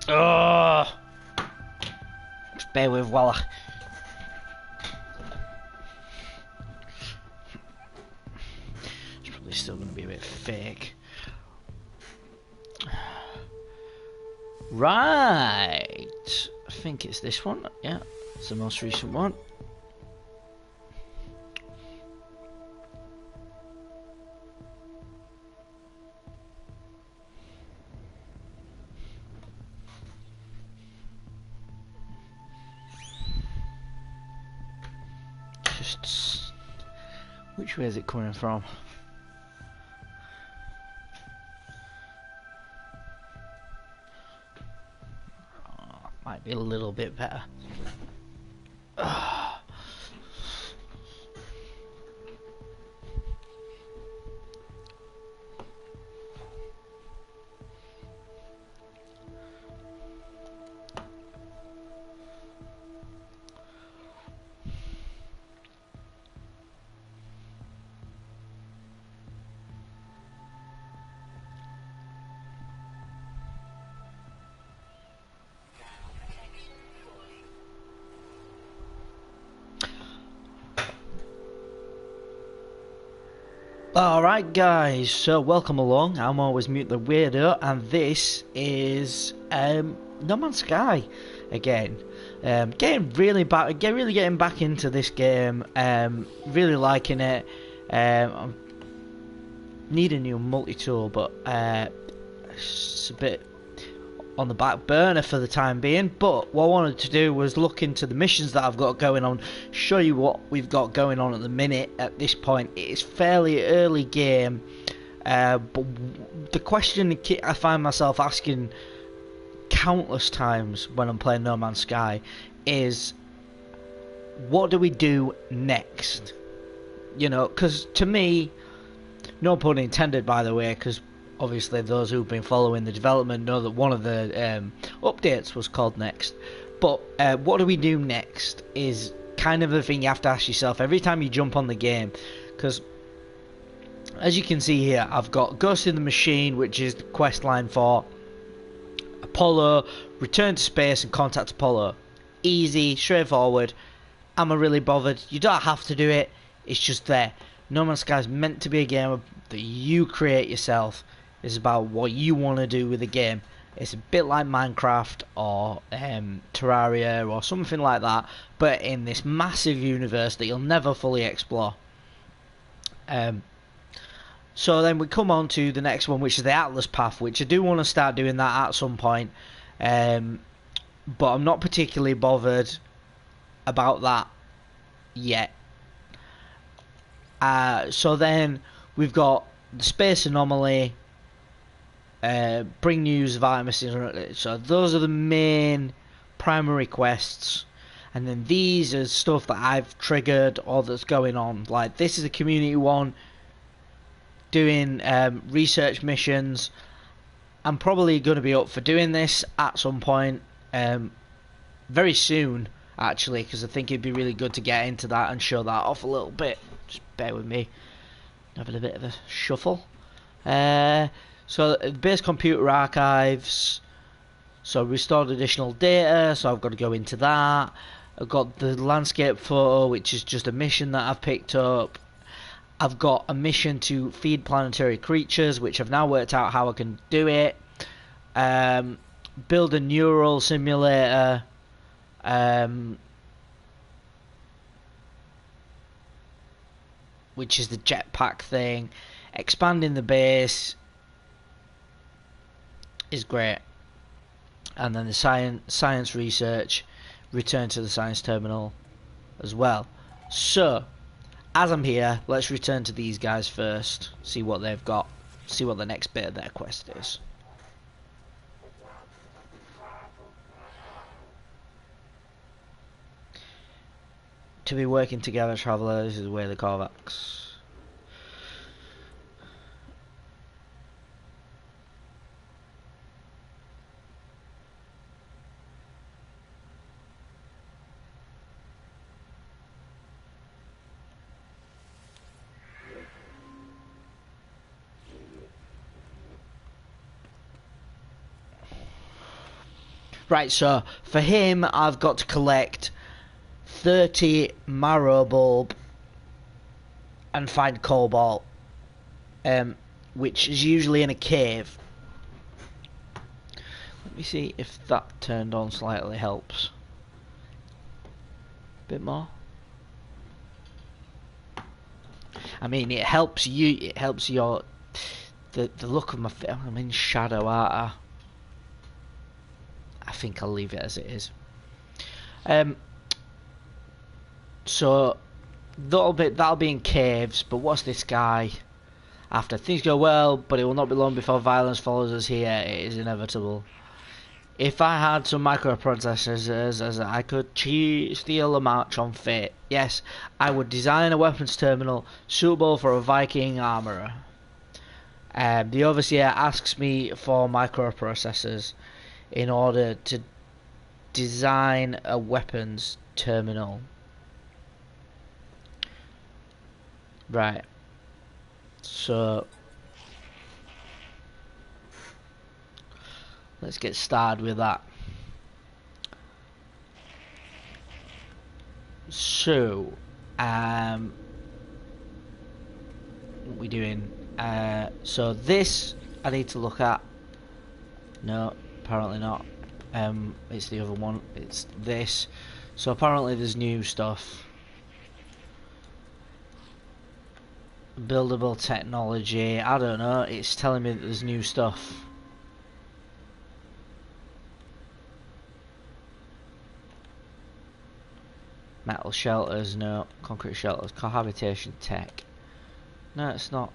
Oh, just bear with while I... It's probably still going to be a bit fake. Right. I think it's this one. Yeah, it's the most recent one. Just... Which way is it coming from? Oh, might be a little bit better. Alright guys, so welcome along. I'm always Mute the Weirdo, and this is No Man's Sky again. Getting really getting back into this game. Really liking it. I need a new multi-tool, but it's a bit on the back burner for the time being. But what I wanted to do was look into the missions that I've got going on, show you what we've got going on at the minute. At this point, it's fairly early game, but the question I find myself asking countless times when I'm playing No Man's Sky is, what do we do next? You know, because to me, no pun intended by the way, because obviously those who've been following the development know that one of the updates was called Next. But what do we do next is kind of the thing you have to ask yourself every time you jump on the game. Because as you can see here, I've got Ghost in the Machine, which is the quest line for Apollo, return to space and contact Apollo. Easy, straightforward. Am I really bothered? You don't have to do it, it's just there. No Man's Sky is meant to be a game that you create yourself. It's about what you want to do with the game. It's a bit like Minecraft or Terraria or something like that, but in this massive universe that you'll never fully explore. So then we come on to the next one, which is the Atlas Path, which I do want to start doing that at some point, but I'm not particularly bothered about that yet. So then we've got the Space Anomaly, bring news of Artemis. So those are the main primary quests, and then these are stuff that I've triggered or that's going on. Like this is a community one, doing research missions. I'm probably going to be up for doing this at some point, very soon actually, because I think it'd be really good to get into that and show that off a little bit. Just bear with me, having a bit of a shuffle. So base computer archives, so restored additional data, so I've got to go into that. I've got the landscape photo, which is just a mission that I've picked up. I've got a mission to feed planetary creatures, which I've now worked out how I can do it. Build a neural simulator. Which is the jetpack thing. Expanding the base is great. And then the science research, return to the science terminal as well. So, as I'm here, let's return to these guys first, see what they've got, see what the next bit of their quest is. To be working together, travellers, is the way of the Korvax. Right, so for him, I've got to collect 30 marrow bulb and find cobalt, which is usually in a cave. Let me see if that turned on slightly helps. Bit more. I mean, it helps you. It helps your the look of my face. I'm in shadow, aren't I? I think I'll leave it as it is. So that'll be in caves. But what's this guy? After things go well, but it will not be long before violence follows us here. It is inevitable. If I had some microprocessors, I could steal a march on fate. Yes, I would design a weapons terminal suitable for a Viking armourer. The overseer asks me for microprocessors in order to design a weapons terminal. Right. So let's get started with that. So, what we doing? So this I need to look at. No, apparently not. It's the other one. It's this. So apparently there's new stuff. Buildable technology. I don't know. It's telling me that there's new stuff. Metal shelters, no. Concrete shelters. Cohabitation tech. No, it's not.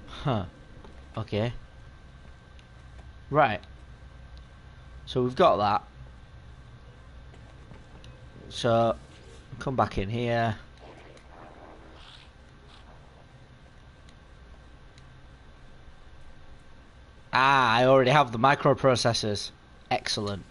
Huh. Okay. Right. So we've got that. So come back in here. Ah, I already have the microprocessors. Excellent.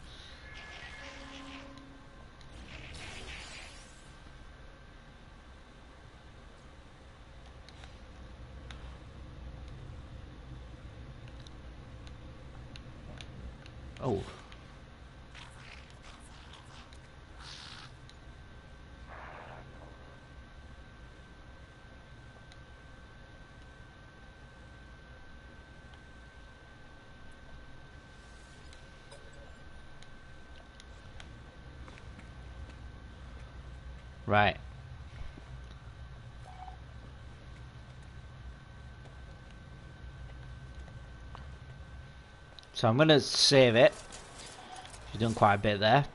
Oh. Right. So I'm gonna save it. You've done quite a bit there.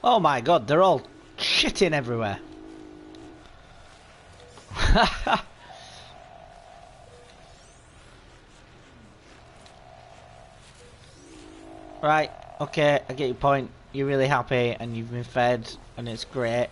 Oh my god, they're all shitting everywhere. Right, okay, I get your point. You're really happy and you've been fed and it's great.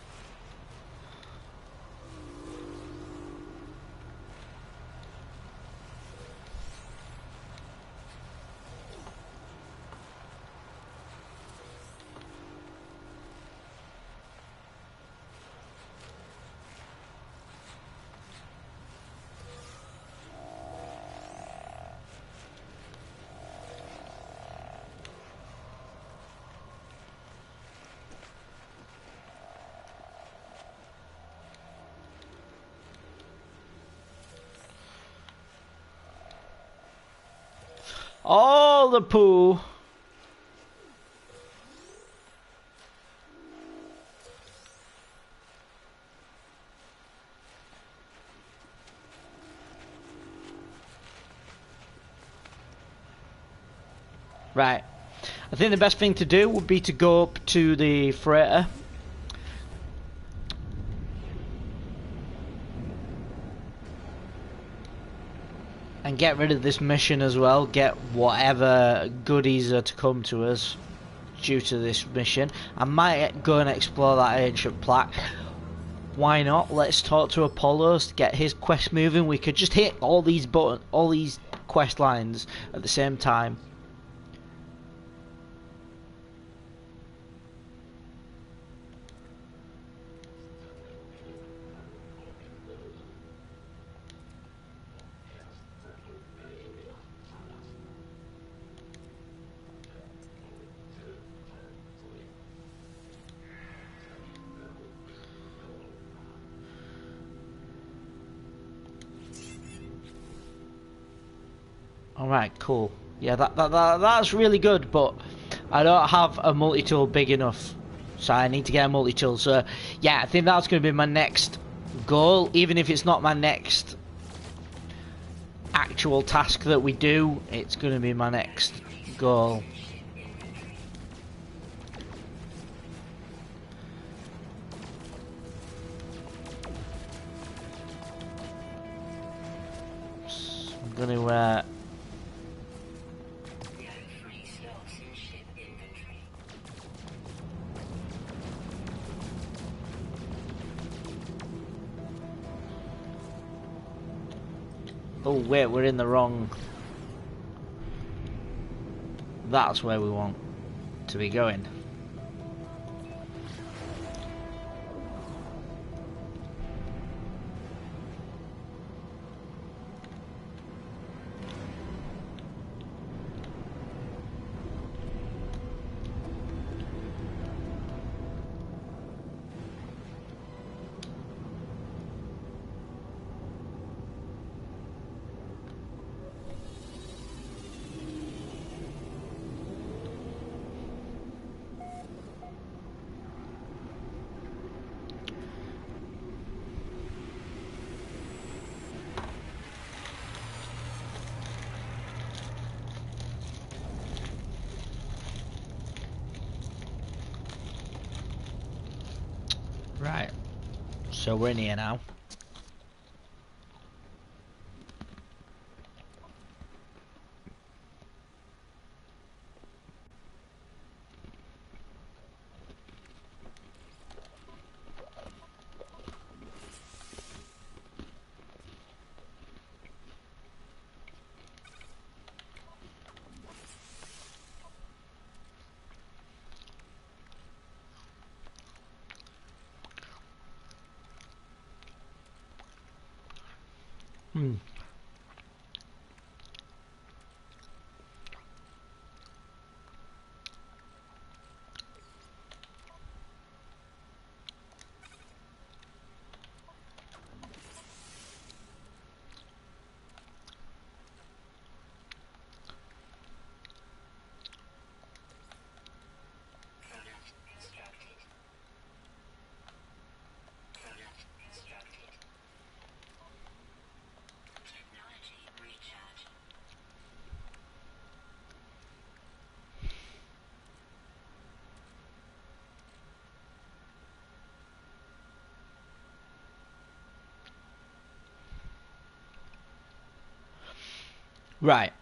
All the poo. Right. I think the best thing to do would be to go up to the freighter. And get rid of this mission as well. Get whatever goodies are to come to us due to this mission. I might go and explore that ancient plaque. Why not? Let's talk to Apollos to get his quest moving. We could just hit all these quest lines at the same time. Alright, cool. Yeah, that's really good, but I don't have a multi-tool big enough. So I need to get a multi-tool. So yeah, I think that's going to be my next goal. Even if it's not my next actual task that we do, it's going to be my next goal. So I'm going to oh wait, we're in the wrong... That's where we want to be going. Right, so we're in here now. Right.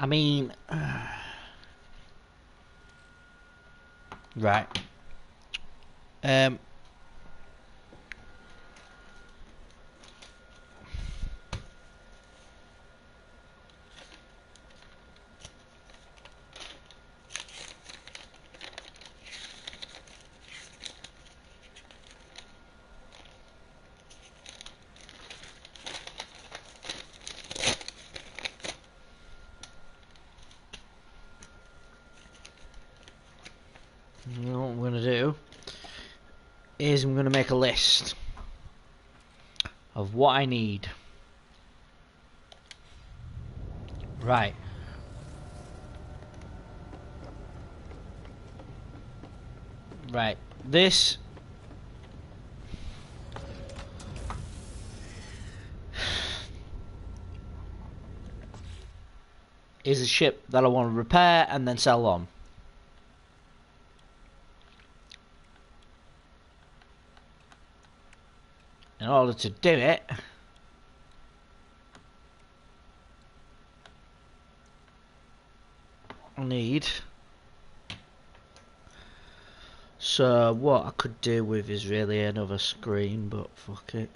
I mean, right. Um. What I'm gonna do is I'm gonna make a list of what I need. Right. Right. This is a ship that I want to repair and then sell on. In order to do it, I need. So what I could do with is really another screen, but fuck it.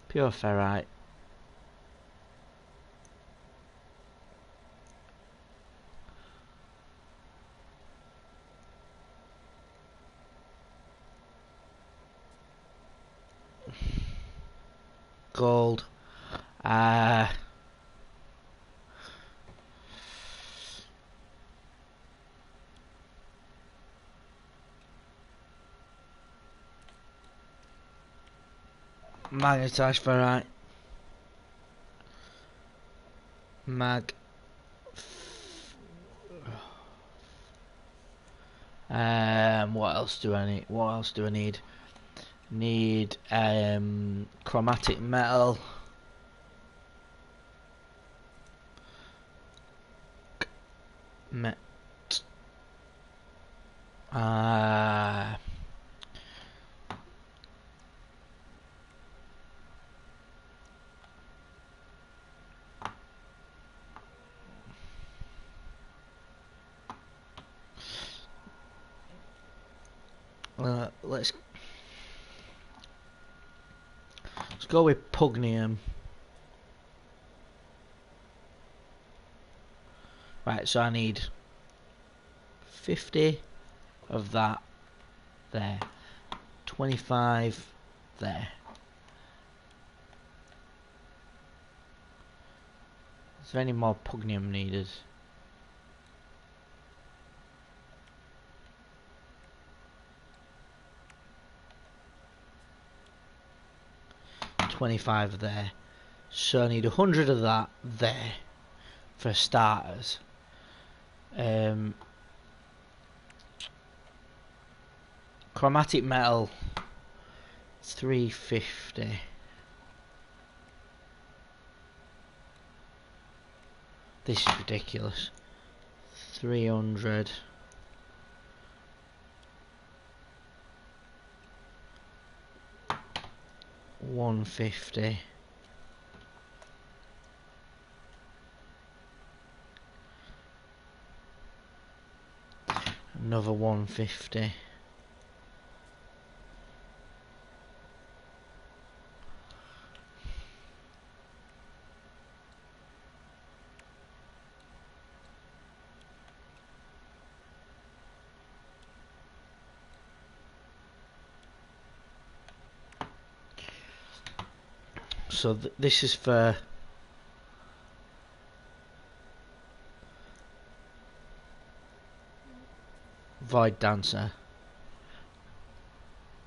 Pure ferrite. Gold. Magnetized ferrite. What else do I need? What else do I need? Need chromatic metal. Let's go with pugnium. Right, so I need 50 of that there, 25 there. Is there any more pugnium needed? $25 there. So I need 100 of that there for starters. Chromatic metal, 350. This is ridiculous. 300. $150. Another $150. So this is for Void Dancer.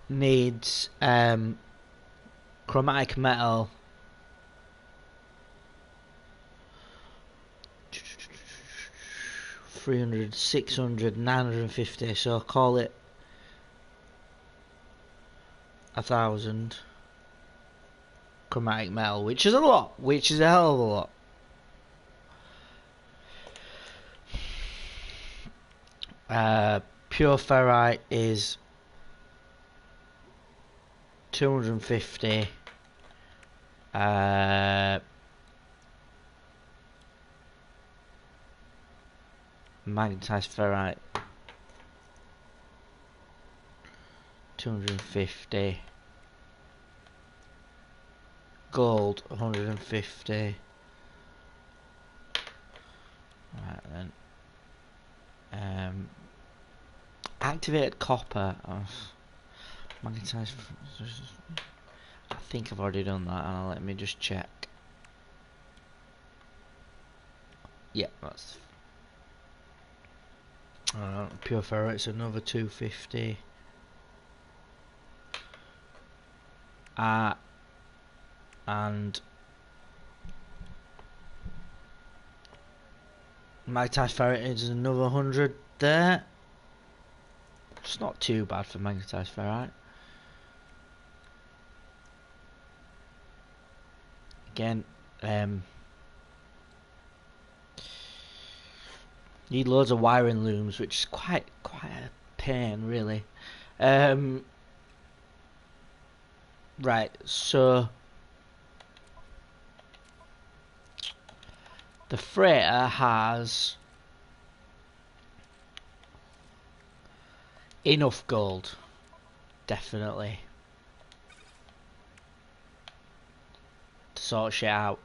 Needs chromatic metal 300, 600, 950. So call it 1,000 chromatic metal, which is a lot, which is a hell of a lot. Pure ferrite is 250. Magnetized ferrite 250. Gold 150. Right then. Activated copper. Magnetized. I think I've already done that, and let me just check. Yeah, that's. Pure ferrite's another 250. And magnetized ferrite is another 100 there. It's not too bad for magnetized ferrite. Again, need loads of wiring looms, which is quite a pain, really. Right, so the freighter has enough gold, definitely, to sort shit out.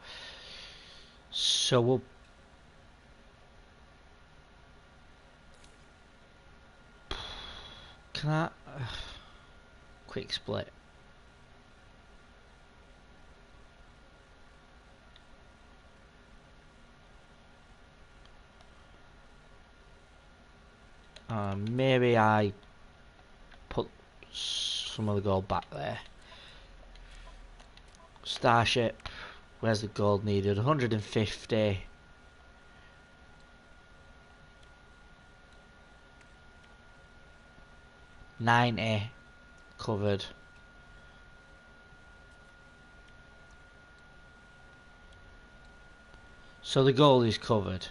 So we'll can I quick split. Maybe I put some of the gold back there. Starship, where's the gold needed? 150. $90 covered. So the gold is covered.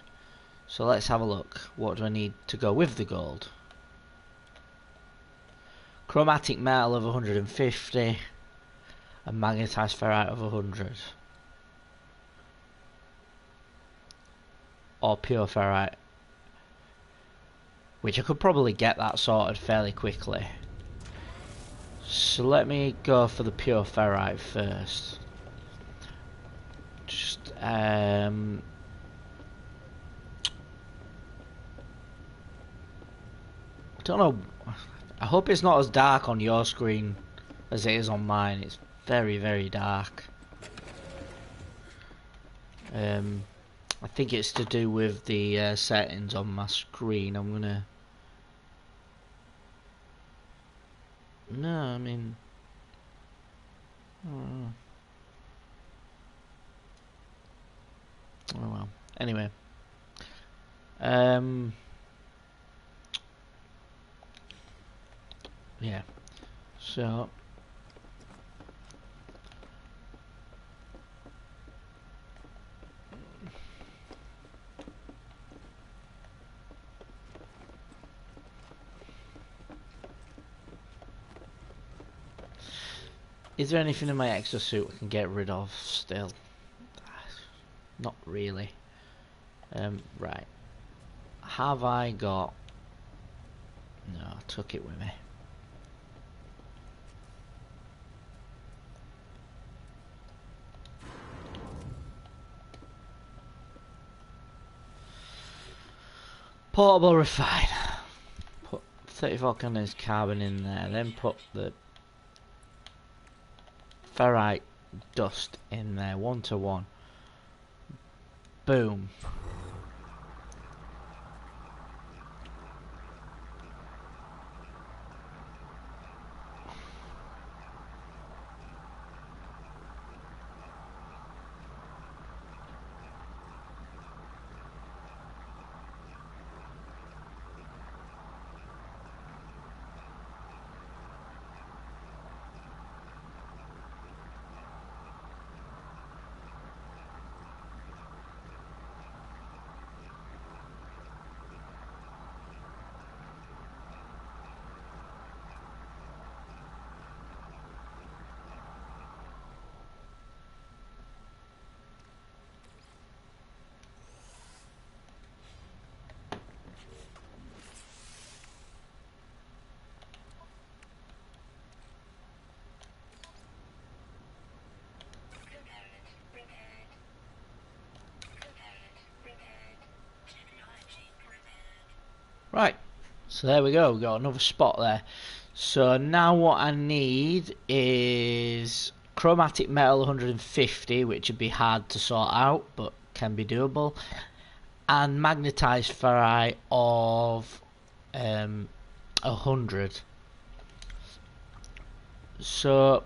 So let's have a look. What do I need to go with the gold? Chromatic metal of 150 and magnetized ferrite of 100. Or pure ferrite. Which I could probably get that sorted fairly quickly. So let me go for the pure ferrite first. Just I don't know. I hope it's not as dark on your screen as it is on mine. It's very, very dark. I think it's to do with the settings on my screen. I'm gonna. No, I mean. Oh well. Anyway. Yeah. So. Is there anything in my exosuit I can get rid of still? Not really. Right. Have I got... No, I took it with me. Portable refine. Put 34 condensed carbon in there, then put the ferrite dust in there, 1-to-1. Boom. So there we go, we've got another spot there. So now what I need is chromatic metal 150, which would be hard to sort out, but can be doable. And magnetized ferrite of 100. So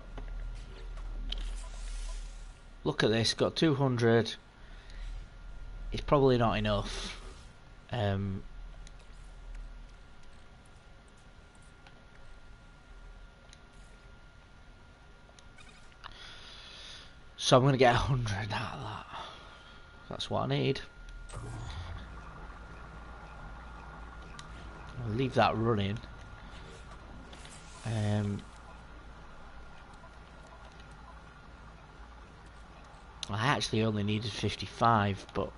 look at this, got 200. It's probably not enough. So I'm going to get 100 out of that. That's what I need. I'll leave that running. I actually only needed 55, but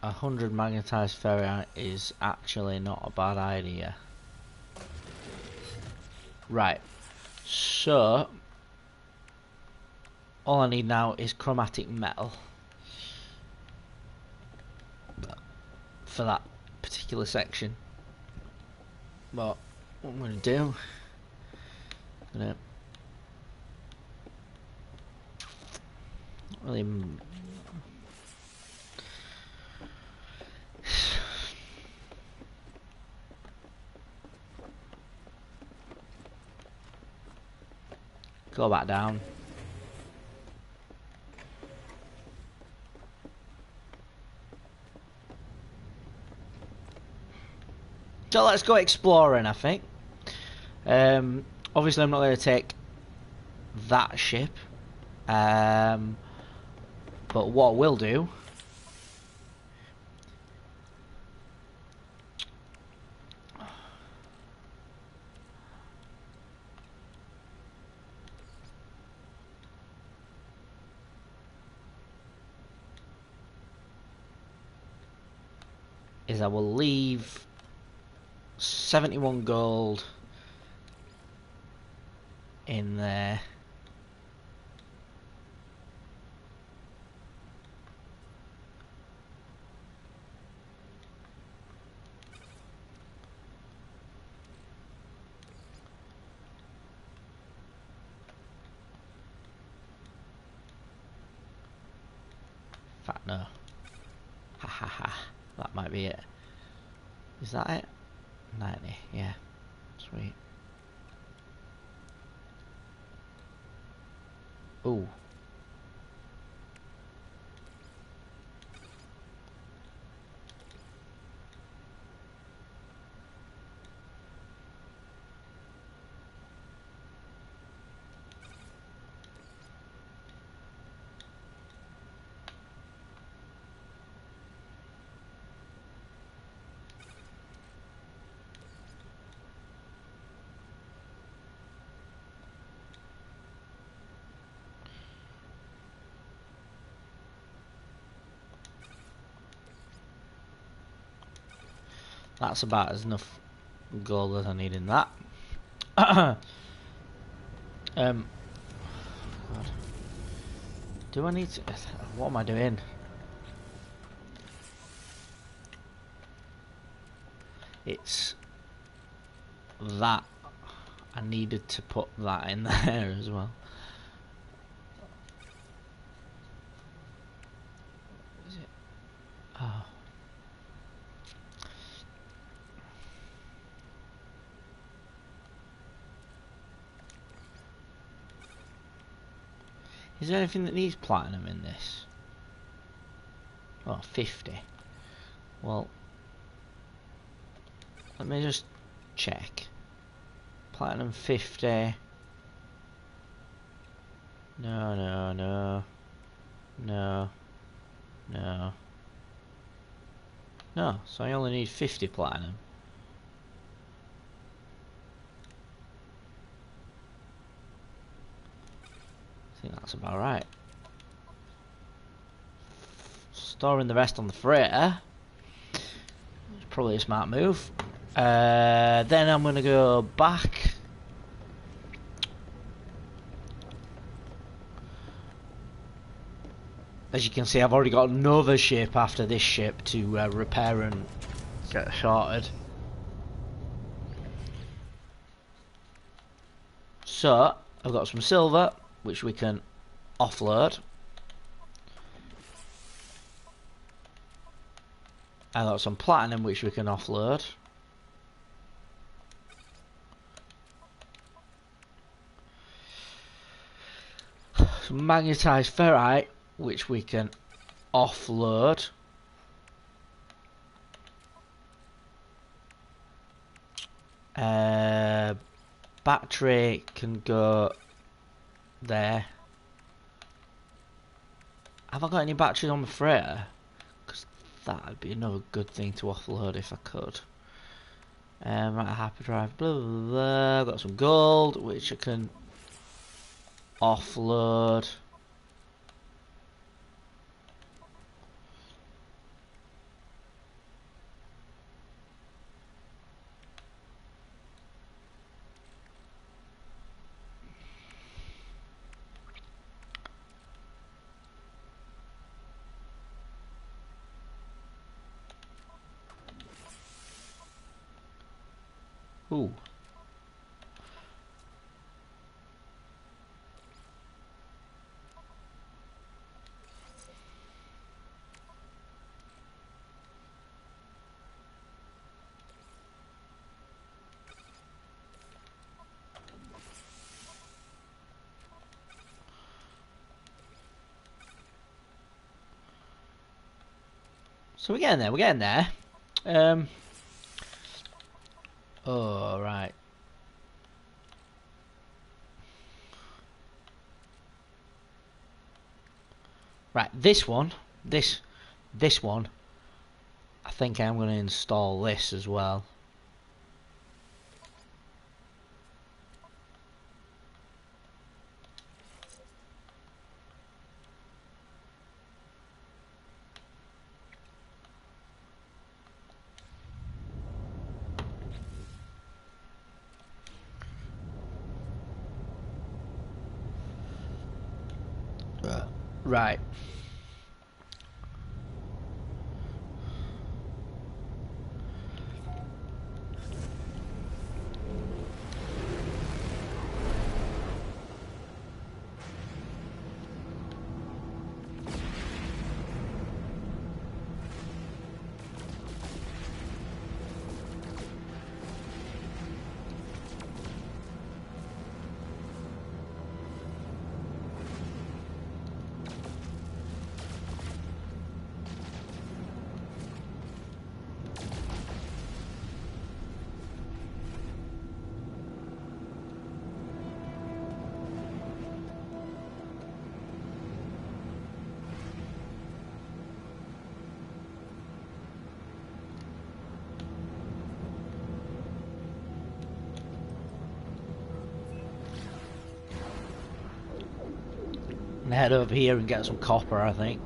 a 100 magnetized ferrite is actually not a bad idea. Right, so all I need now is chromatic metal for that particular section. But what I'm going to do, I'm going to really go back down. So let's go exploring, I think. Obviously I'm not going to take that ship. But what we'll do is I will leave 71 gold in there. In fact, no. Ha ha ha. That might be it. Is that it? 90, yeah. Sweet. Ooh. That's about as enough gold as I need in that. God. Do I need to... What am I doing? It's that. I needed to put that in there as well. Is it? Oh. Is there anything that needs platinum in this? Oh, 50. Well, let me just check. Platinum 50. No, no, no. No. No. No, so I only need 50 platinum. I think that's about right. Storing the rest on the freighter. It's probably a smart move. Then I'm going to go back As you can see, I've already got another ship after this ship to repair and get sorted. So, I've got some silver, which we can offload. I've got some platinum, which we can offload. Some magnetized ferrite, which we can offload. Battery can go there. Have I got any batteries on the freighter? Because that would be another good thing to offload if I could. Right, happy drive, blah, blah, blah. I've got some gold, which I can offload. Ooh. So we're getting there, we're getting there. Oh, right. Right, this one, this one, I think I'm going to install this as well. Right. And head over here and get some copper, I think.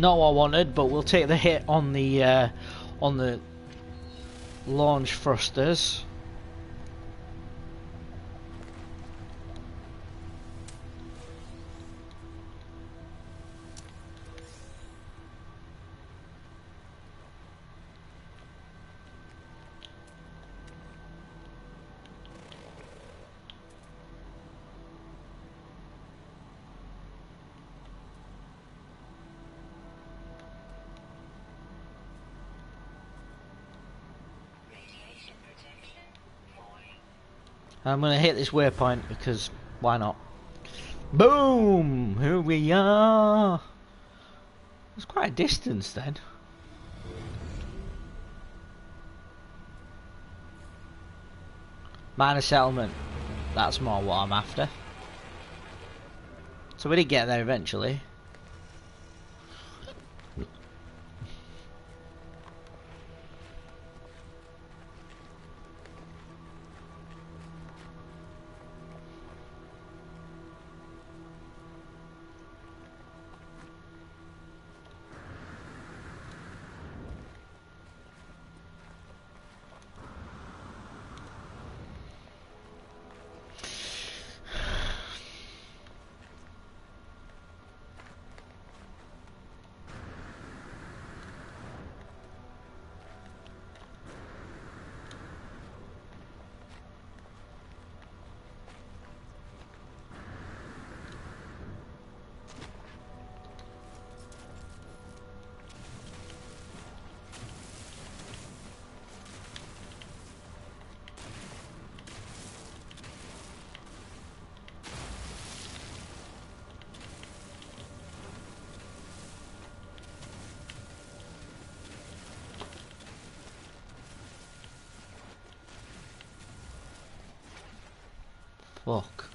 Not what I wanted, but we'll take the hit on the launch thrusters. I'm gonna hit this waypoint because why not? Boom! Here we are! It's quite a distance then. Minor settlement. That's more what I'm after. So we did get there eventually. Fuck.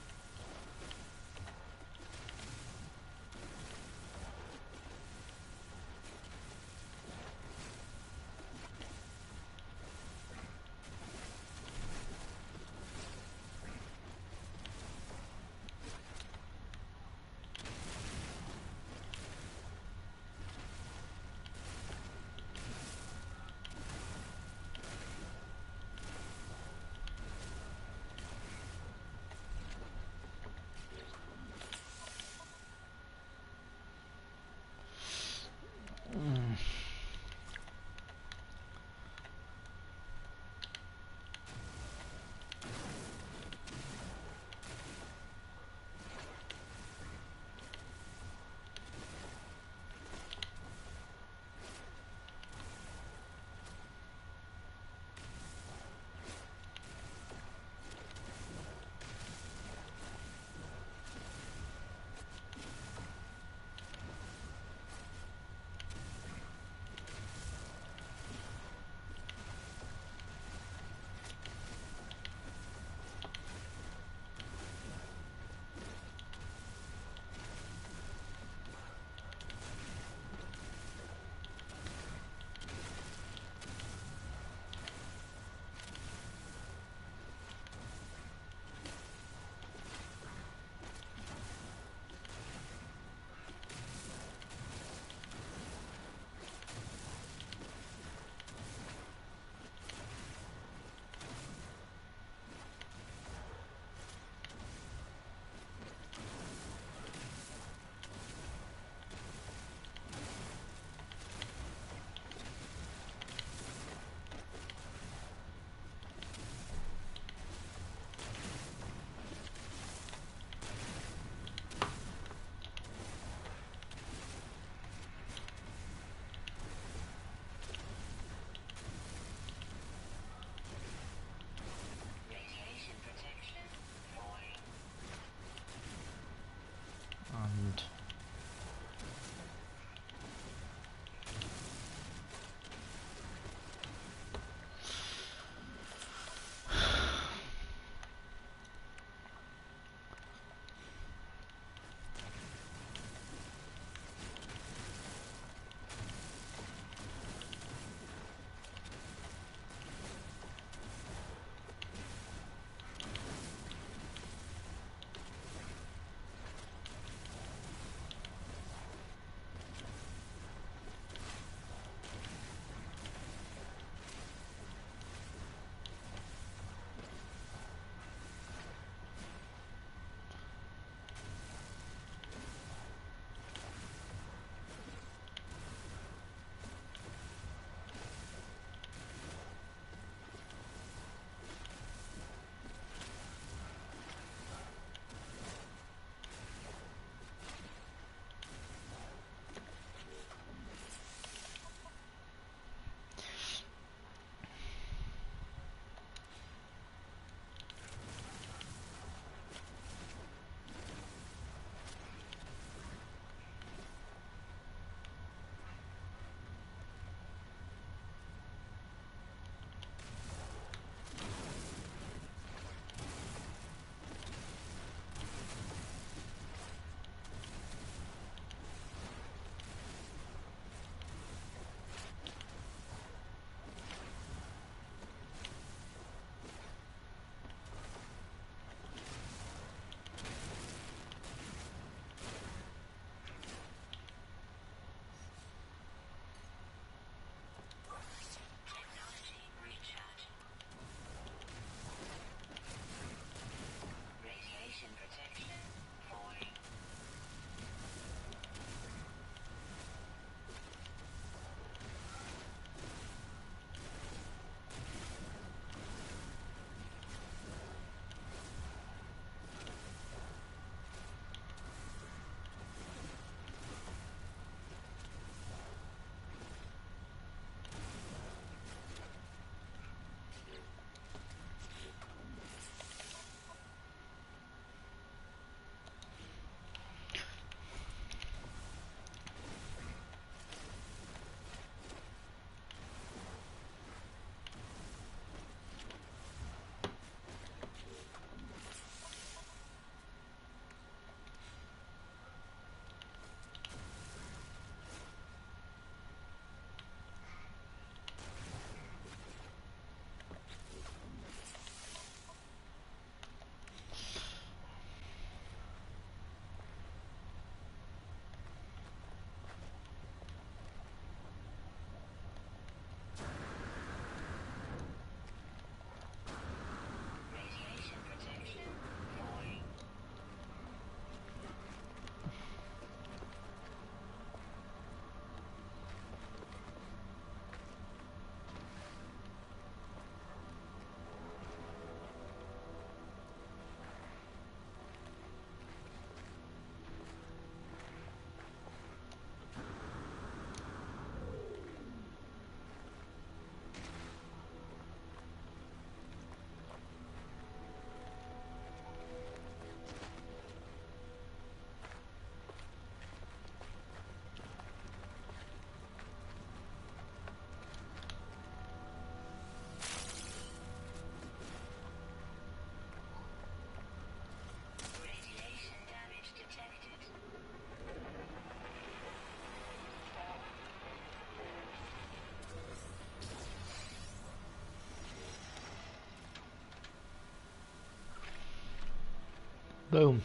Boom.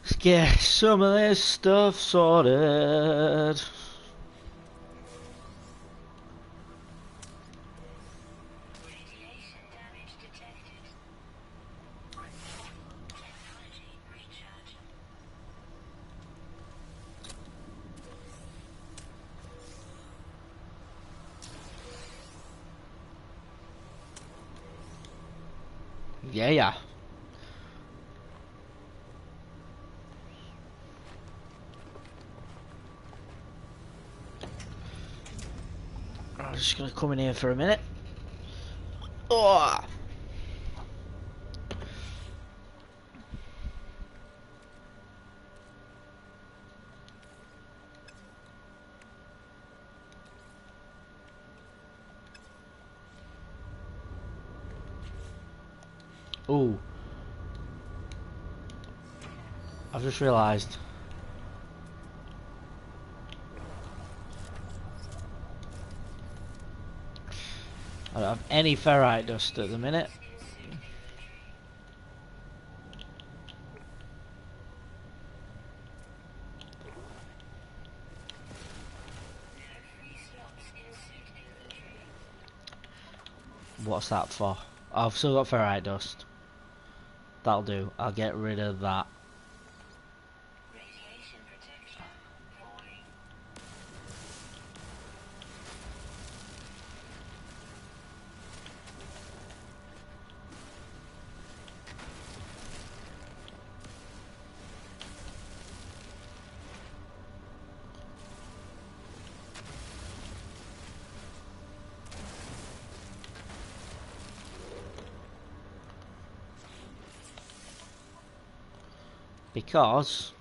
Let's get some of this stuff sorted. Yeah. I'm just gonna come in here for a minute. Oh. Ooh. I've just realised. I don't have any ferrite dust at the minute. What's that for? Oh, I've still got ferrite dust. That'll do. I'll get rid of that. Because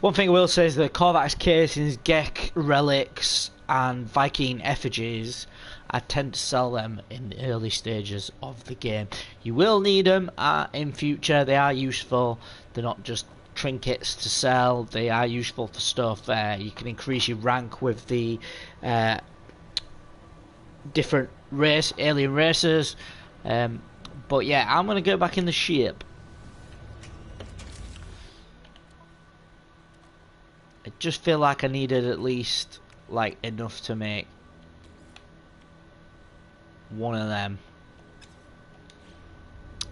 one thing I will say is that Korvax casings, Gek relics and Viking effigies, I tend to sell them in the early stages of the game. You will need them in future. They are useful. They're not just trinkets to sell. They are useful for stuff. You can increase your rank with the different alien races. But yeah, I'm gonna go back in the ship. I just feel like I needed at least like enough to make one of them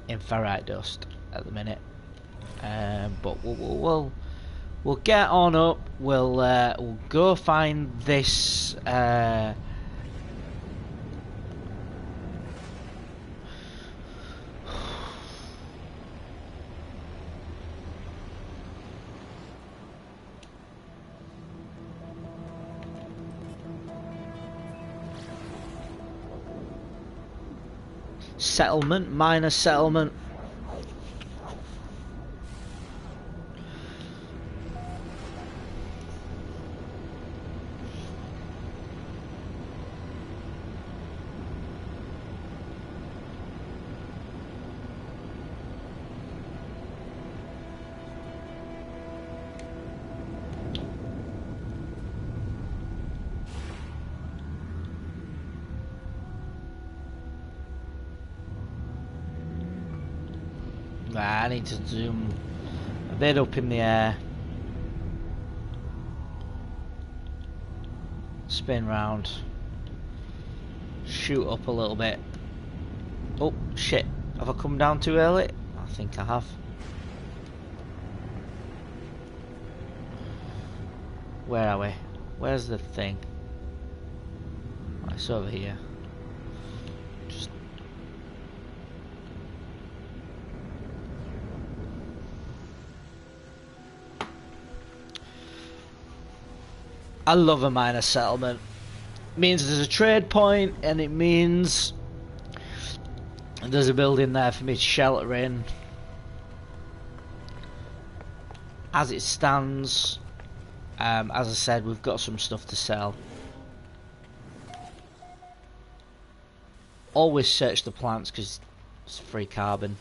in ferrite dust at the minute. But we'll get on up. We'll go find this. Settlement, minor settlement. I need to zoom a bit up in the air. Spin round. Shoot up a little bit. Oh shit, have I come down too early? I think I have. Where are we? Where's the thing? Oh, it's over here. Just I love a minor settlement. It means there's a trade point, and it means there's a building there for me to shelter in. As it stands, As I said, we've got some stuff to sell. Always search the plants because it's free carbon.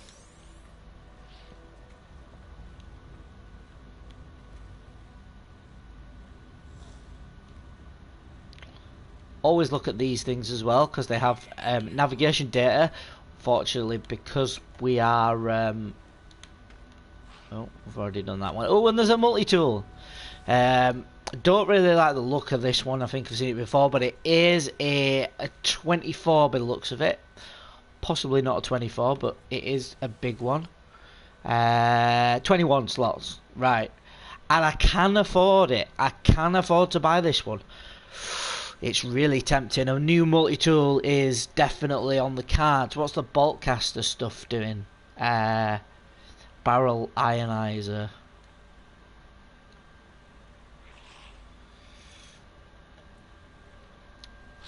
Always look at these things as well because they have navigation data. Fortunately, because we are oh, we've already done that one. Oh, and there's a multi-tool. Don't really like the look of this one. I think I've seen it before, but it is a 24 by the looks of it. Possibly not a 24, but it is a big one. 21 slots, right? And I can afford it. I can afford to buy this one. It's really tempting. A new multi-tool is definitely on the cards. What's the bolt caster stuff doing? Barrel ionizer.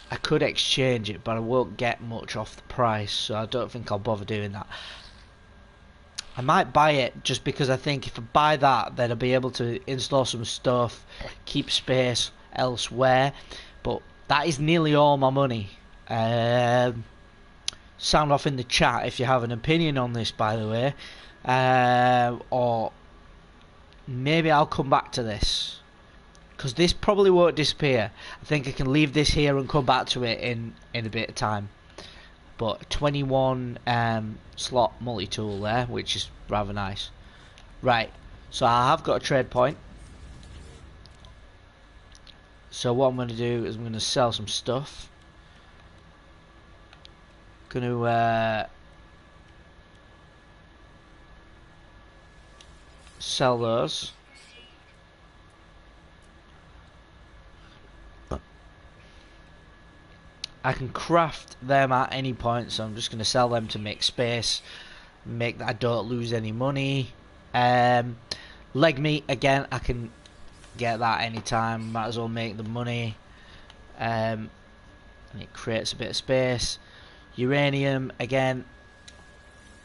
I could exchange it, but I won't get much off the price, so I don't think I'll bother doing that. I might buy it just because I think if I buy that, then I'll be able to install some stuff, keep space elsewhere. But that is nearly all my money. Sound off in the chat if you have an opinion on this, by the way. Or maybe I'll come back to this. Because this probably won't disappear. I think I can leave this here and come back to it in a bit of time. But 21 slot multi-tool there, which is rather nice. Right, so I have got a trade point. So what I'm going to do is I'm going to sell some stuff. Going to sell those. I can craft them at any point, so I'm just going to sell them to make space, make that I don't lose any money. Leg meat, again, I can get that anytime, might as well make the money. And it creates a bit of space. Uranium, again,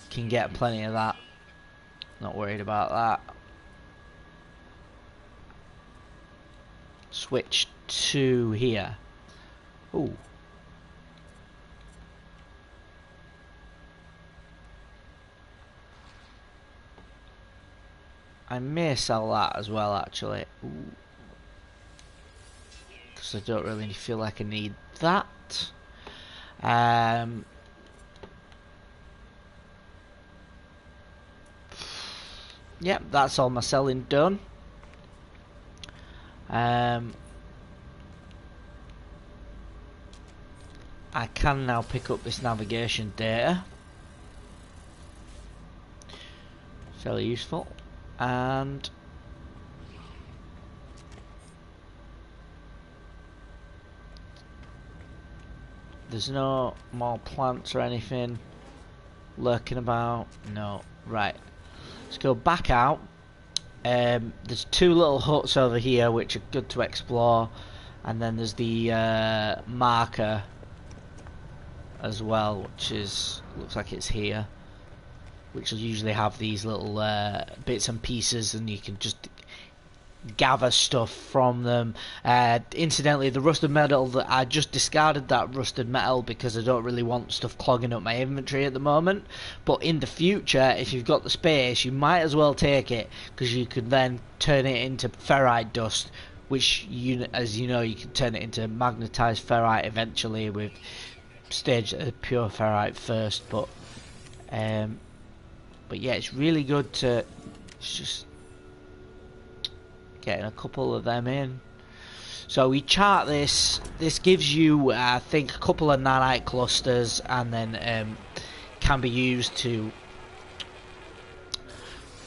can get plenty of that. Not worried about that. Switch to here. Ooh. I may sell that as well, actually. Because I don't really feel like I need that. Yep, that's all my selling done. I can now pick up this navigation data. Fairly useful. And there's no more plants or anything lurking about. No. Right. Let's go back out. There's two little huts over here which are good to explore, and then there's the marker as well, which is looks like it's here, which will usually have these little bits and pieces, and you can just gather stuff from them. Incidentally, the rusted metal, that I just discarded that rusted metal because I don't really want stuff clogging up my inventory at the moment. But in the future, if you've got the space, you might as well take it, because you can then turn it into ferrite dust, which, as you know, you can turn it into magnetized ferrite eventually with stage pure ferrite first. But yeah, it's really good to just getting a couple of them in. So we chart this. This gives you, I think, a couple of nanite clusters, and then can be used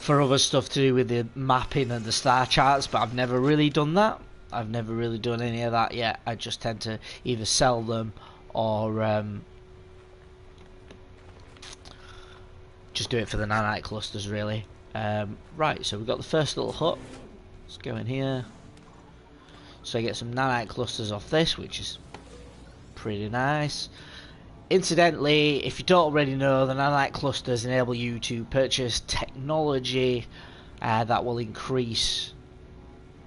for other stuff to do with the mapping and the star charts. But I've never really done that. I've never really done any of that yet. I just tend to either sell them or just do it for the nanite clusters, really. Right, so we've got the first little hut. Let's go in here. So I get some nanite clusters off this, which is pretty nice. Incidentally, if you don't already know, the nanite clusters enable you to purchase technology that will increase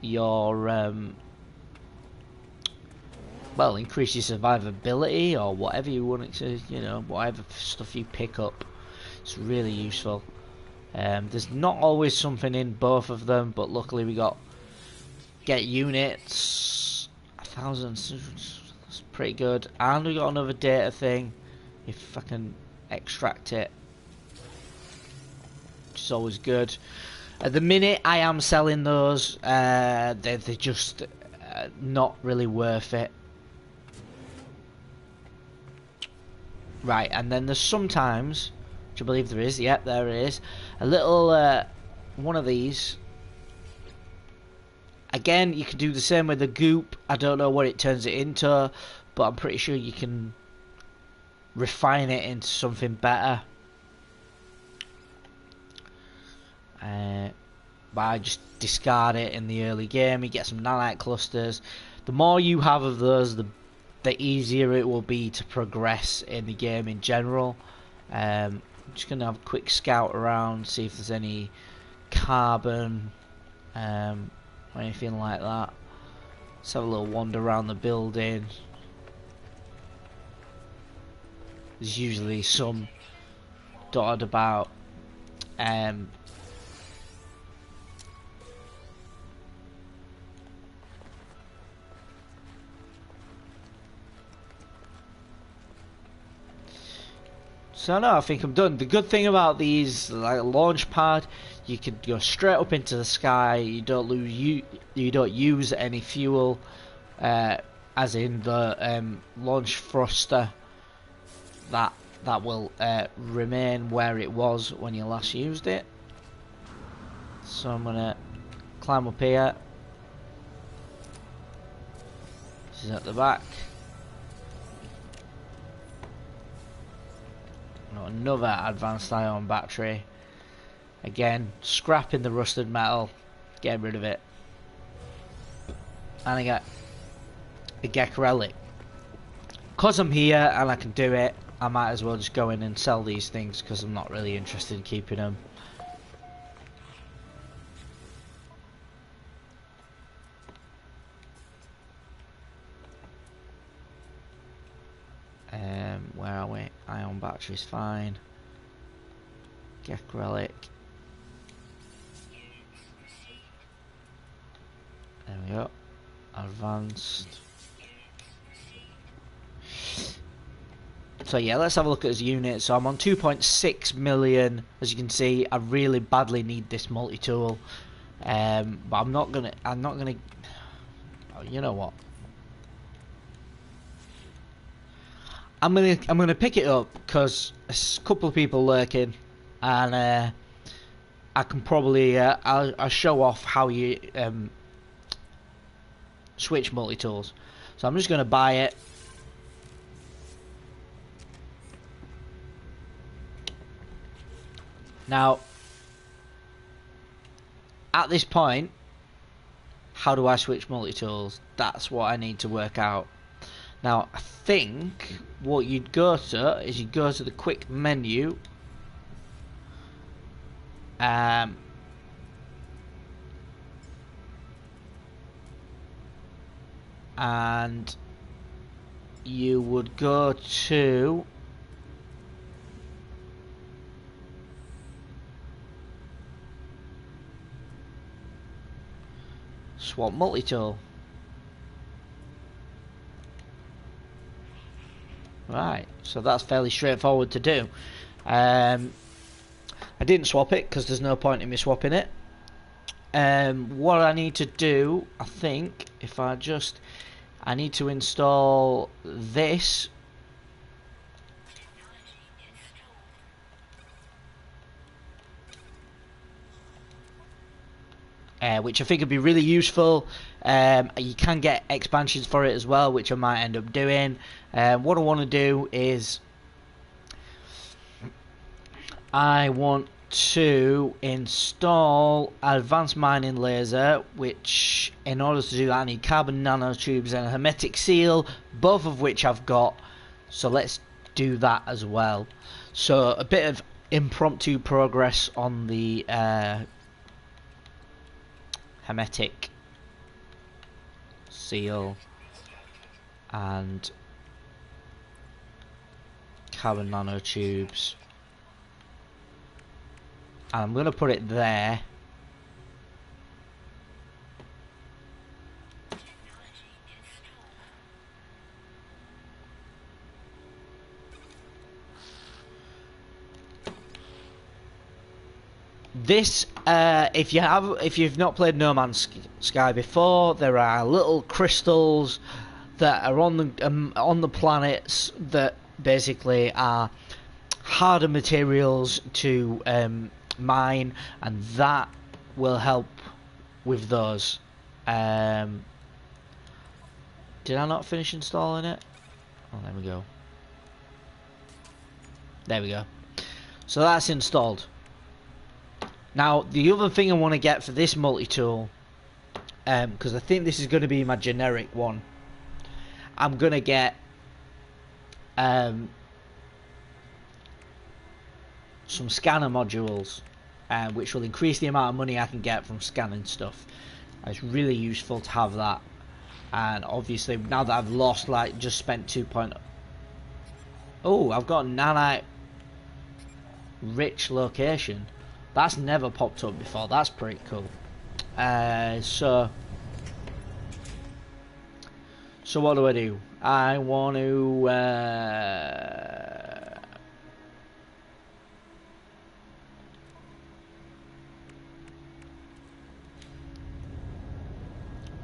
your well, increase your survivability or whatever you want it to, you know, whatever stuff you pick up. It's really useful. There's not always something in both of them, but luckily we got get units, 1,000. That's pretty good, and we got another data thing. If I can extract it, which is always good. At the minute, I am selling those. They're just not really worth it. Right, and then there's sometimes, which I believe there is, yep, there it is, a little one of these. Again, you can do the same with the goop. I don't know what it turns it into, but I'm pretty sure you can refine it into something better. But I just discard it in the early game. You get some nanite clusters. The more you have of those, the easier it will be to progress in the game in general. I'm just going to have a quick scout around, see if there's any carbon or anything like that. Let's have a little wander around the building. There's usually some dotted about. So no, I think I'm done. The good thing about these, like launch pad, you can go straight up into the sky. You don't use any fuel, as in the launch thruster. That will remain where it was when you last used it. So I'm gonna climb up here. This is at the back. Another advanced ion battery. Again, scrapping the rusted metal, getting rid of it. And I got a Gek relic. Because I'm here and I can do it, I might as well just go in and sell these things, because I'm not really interested in keeping them. Where are we? Ion battery's fine. Gek relic. There we go. Advanced. So yeah, let's have a look at his unit. So I'm on 2.6 million. As you can see, I really badly need this multi-tool. But I'm not gonna. Oh, you know what? I'm gonna pick it up because a couple of people lurking, and I can probably I'll show off how you switch multi-tools. So I'm just gonna buy it. Now, at this point, how do I switch multi-tools? That's what I need to work out. Now, I think what you'd go to is you'd go to the quick menu, and you would go to swap multi-tool. Right, so that's fairly straightforward to do. I didn't swap it because there's no point in me swapping it. What I need to do, I think, if I need to install this. Which I think would be really useful. You can get expansions for it as well, which I might end up doing. What I want to do is I want to install advanced mining laser, which in order to do that I need carbon nanotubes and a hermetic seal, both of which I've got. So let's do that as well. So a bit of impromptu progress on the hermetic seal, and carbon nanotubes. And I'm going to put it there. This, if you've not played No Man's Sky before, there are little crystals that are on the planets that basically are harder materials to mine, and that will help with those. Did I not finish installing it? Oh, there we go. There we go. So that's installed. Now, the other thing I want to get for this multi-tool, because I think this is going to be my generic one, I'm going to get some scanner modules, which will increase the amount of money I can get from scanning stuff. It's really useful to have that. And obviously, now that I've lost, like, just spent 2.0... Oh, I've got a nanite rich location. That's never popped up before. That's pretty cool. So what do I do? I want to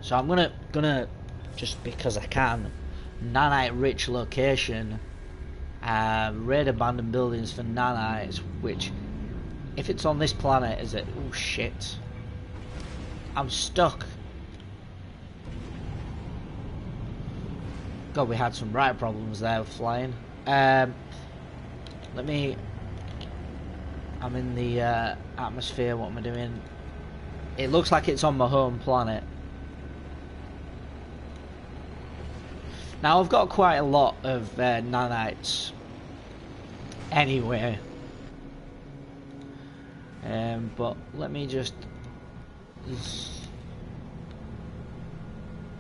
so I'm gonna just because I can, nanite rich location, raid abandoned buildings for nanites, which, if it's on this planet, is it? Oh shit. I'm stuck. God, we had some right problems there with flying. Let me... I'm in the atmosphere, what am I doing? It looks like it's on my home planet. Now, I've got quite a lot of nanites anyway. But let me just...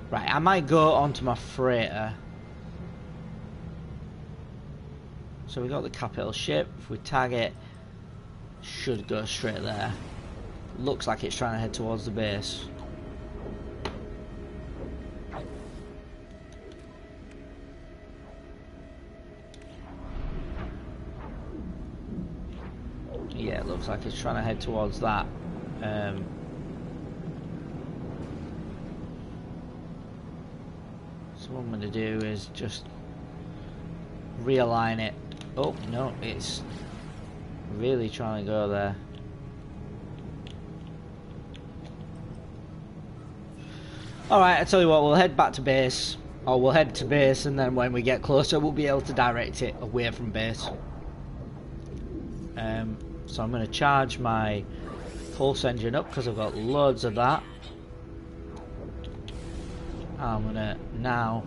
Right, I might go onto my freighter. So we got the capital ship. If we tag it, should go straight there. Looks like it's trying to head towards the base. Yeah, it looks like it's trying to head towards that. So what I'm going to do is just realign it. Oh, no, it's really trying to go there. Alright, I tell you what, we'll head back to base. Or we'll head to base, and then when we get closer, we'll be able to direct it away from base. So I'm going to charge my pulse engine up because I've got loads of that. I'm going to now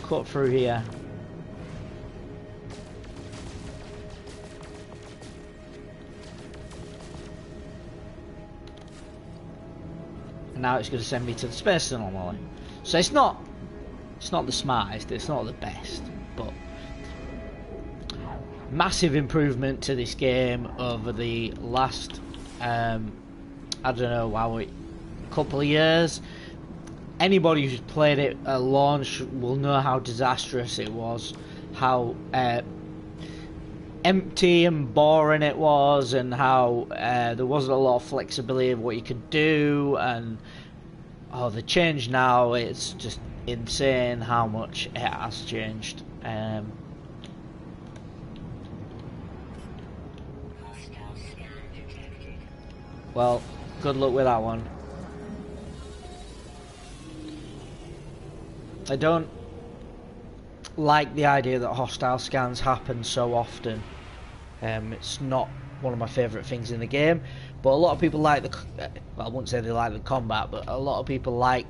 cut through here. And now it's going to send me to the space anomaly. So it's not the smartest, it's not the best, but massive improvement to this game over the last I don't know, couple of years. Anybody who's played it at launch will know how disastrous it was, how empty and boring it was, and how there wasn't a lot of flexibility of what you could do. And the change now, it's just insane how much it has changed. Well, good luck with that one. I don't like the idea that hostile scans happen so often. It's not one of my favourite things in the game, but a lot of people like the... well, I wouldn't say they like the combat, but a lot of people like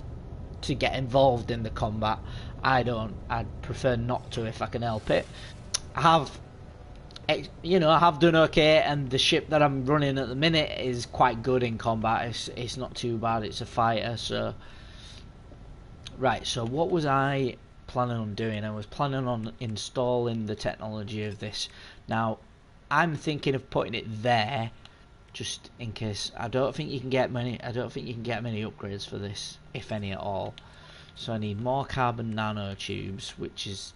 to get involved in the combat. I don't. I'd prefer not to if I can help it. I have done okay, and the ship that I'm running at the minute is quite good in combat. It's not too bad. It's a fighter, so Right, so what was I planning on doing? I was planning on installing the technology of this. Now, I'm thinking of putting it there, just in case. I don't think you can get many upgrades for this, if any at all. So I need more carbon nanotubes, which is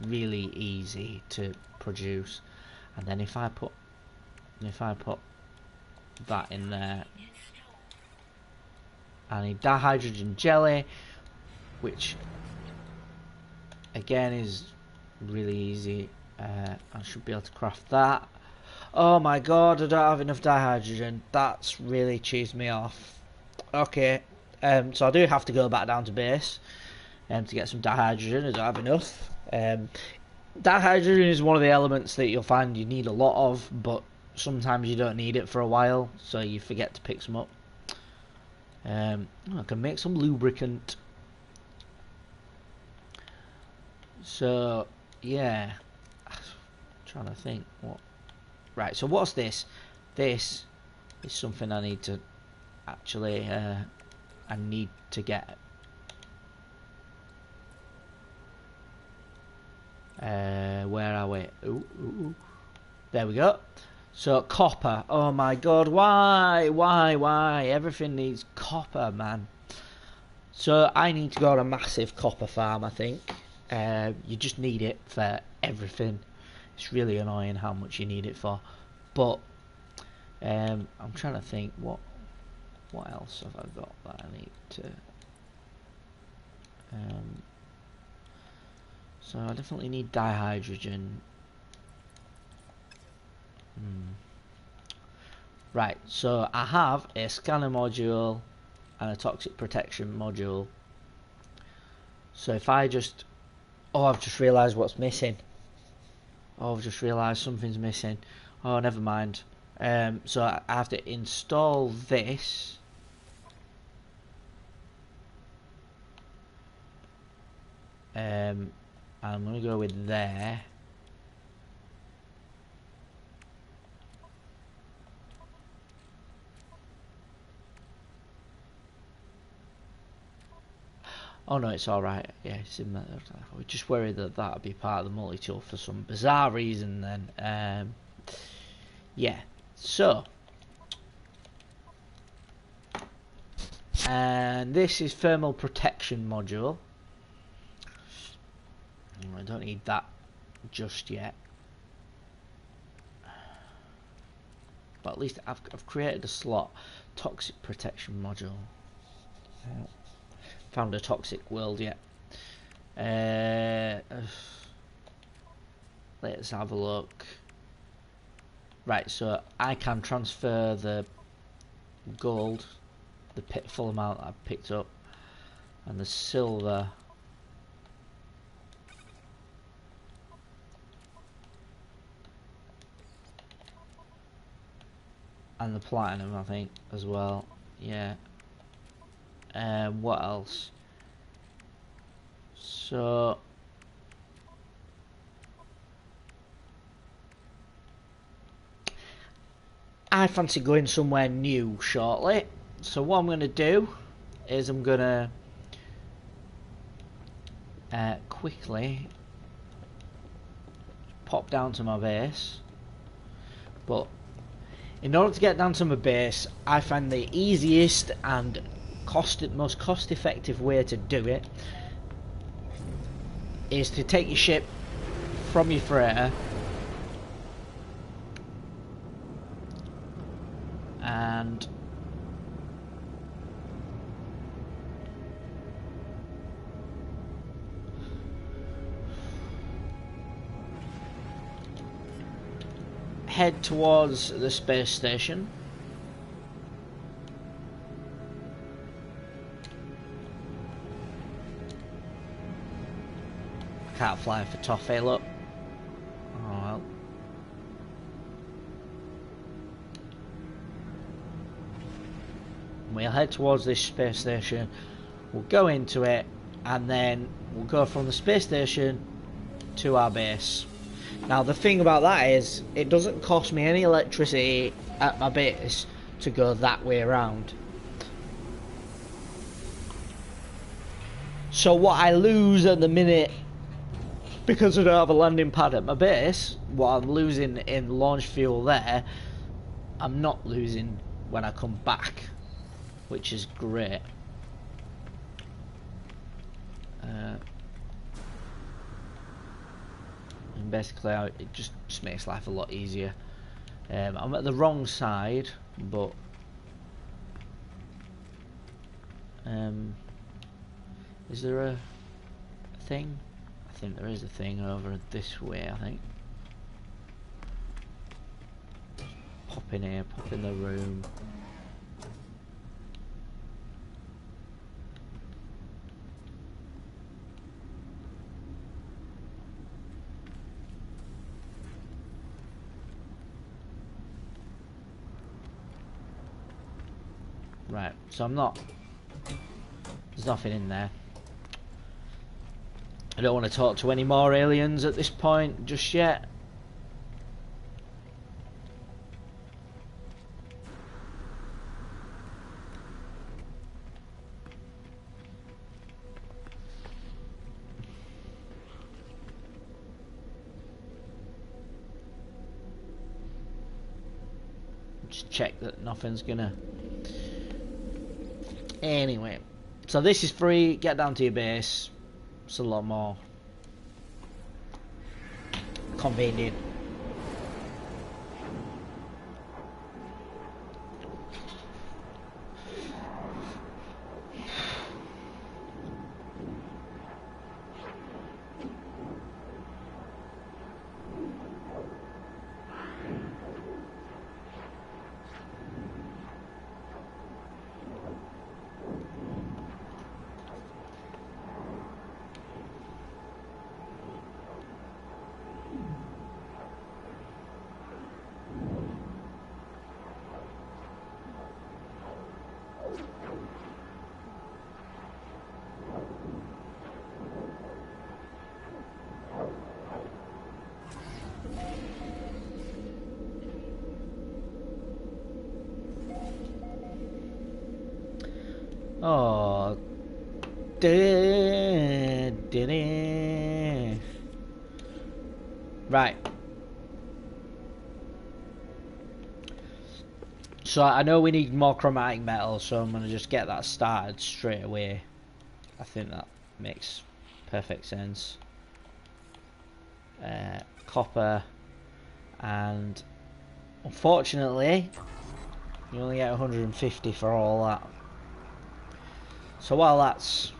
really easy to produce. And then if I put that in there, I need dihydrogen jelly, which again is really easy. I should be able to craft that. Oh my god, I don't have enough dihydrogen. That's really cheesed me off. Okay, so I do have to go back down to base to get some dihydrogen. I don't have enough. Dihydrogen is one of the elements that you'll find you need a lot of, but sometimes you don't need it for a while, so you forget to pick some up. I can make some lubricant. So yeah, I'm trying to think what. Right, so what's this? This is something I need to actually I need to get. Where are we? Ooh. There we go. So copper. Oh my god, why? Everything needs copper, man. So I need to go on a massive copper farm, I think. You just need it for everything. It's really annoying how much you need it for. But I'm trying to think what else have I got that I need to. So I definitely need dihydrogen. Right, so I have a scanner module and a toxic protection module. So if I just... Oh, I've just realised what's missing. Oh, I've just realised something's missing. Oh, never mind. So I have to install this. I'm going to go with there. Oh no, it's alright. Yeah, it's in there. I was just worried that that would be part of the multi-tool for some bizarre reason then. Yeah, so. And this is thermal protection module. I don't need that just yet. But at least I've created a slot. Toxic protection module. Found a toxic world yet. Let's have a look. Right, so I can transfer the gold, the full amount that I've picked up, and the silver. And the platinum, I think, as well. Yeah. What else? So I fancy going somewhere new shortly. So what I'm going to do is I'm going to quickly pop down to my base. But in order to get down to my base, I find the easiest and most cost-effective way to do it is to take your ship from your freighter and head towards the space station. Can't fly for toffee, look. Oh well. We'll head towards this space station. We'll go into it, and then we'll go from the space station to our base. Now the thing about that is, it doesn't cost me any electricity at my base to go that way around. So what I lose at the minute, because I don't have a landing pad at my base, what I'm losing in launch fuel there, I'm not losing when I come back, which is great. And basically it just makes life a lot easier. I'm at the wrong side, but is there a thing? I think there is a thing over this way, I think. Pop in here, pop in the room. Right, so there's nothing in there. I don't want to talk to any more aliens at this point just yet. Just check that nothing's gonna... Anyway, so this is free. Get down to your base. It's a lot more convenient. Oh, right. So I know we need more chromatic metal, so I'm gonna just get that started straight away. I think that makes perfect sense. Copper, and unfortunately, you only get 150 for all that. So while that's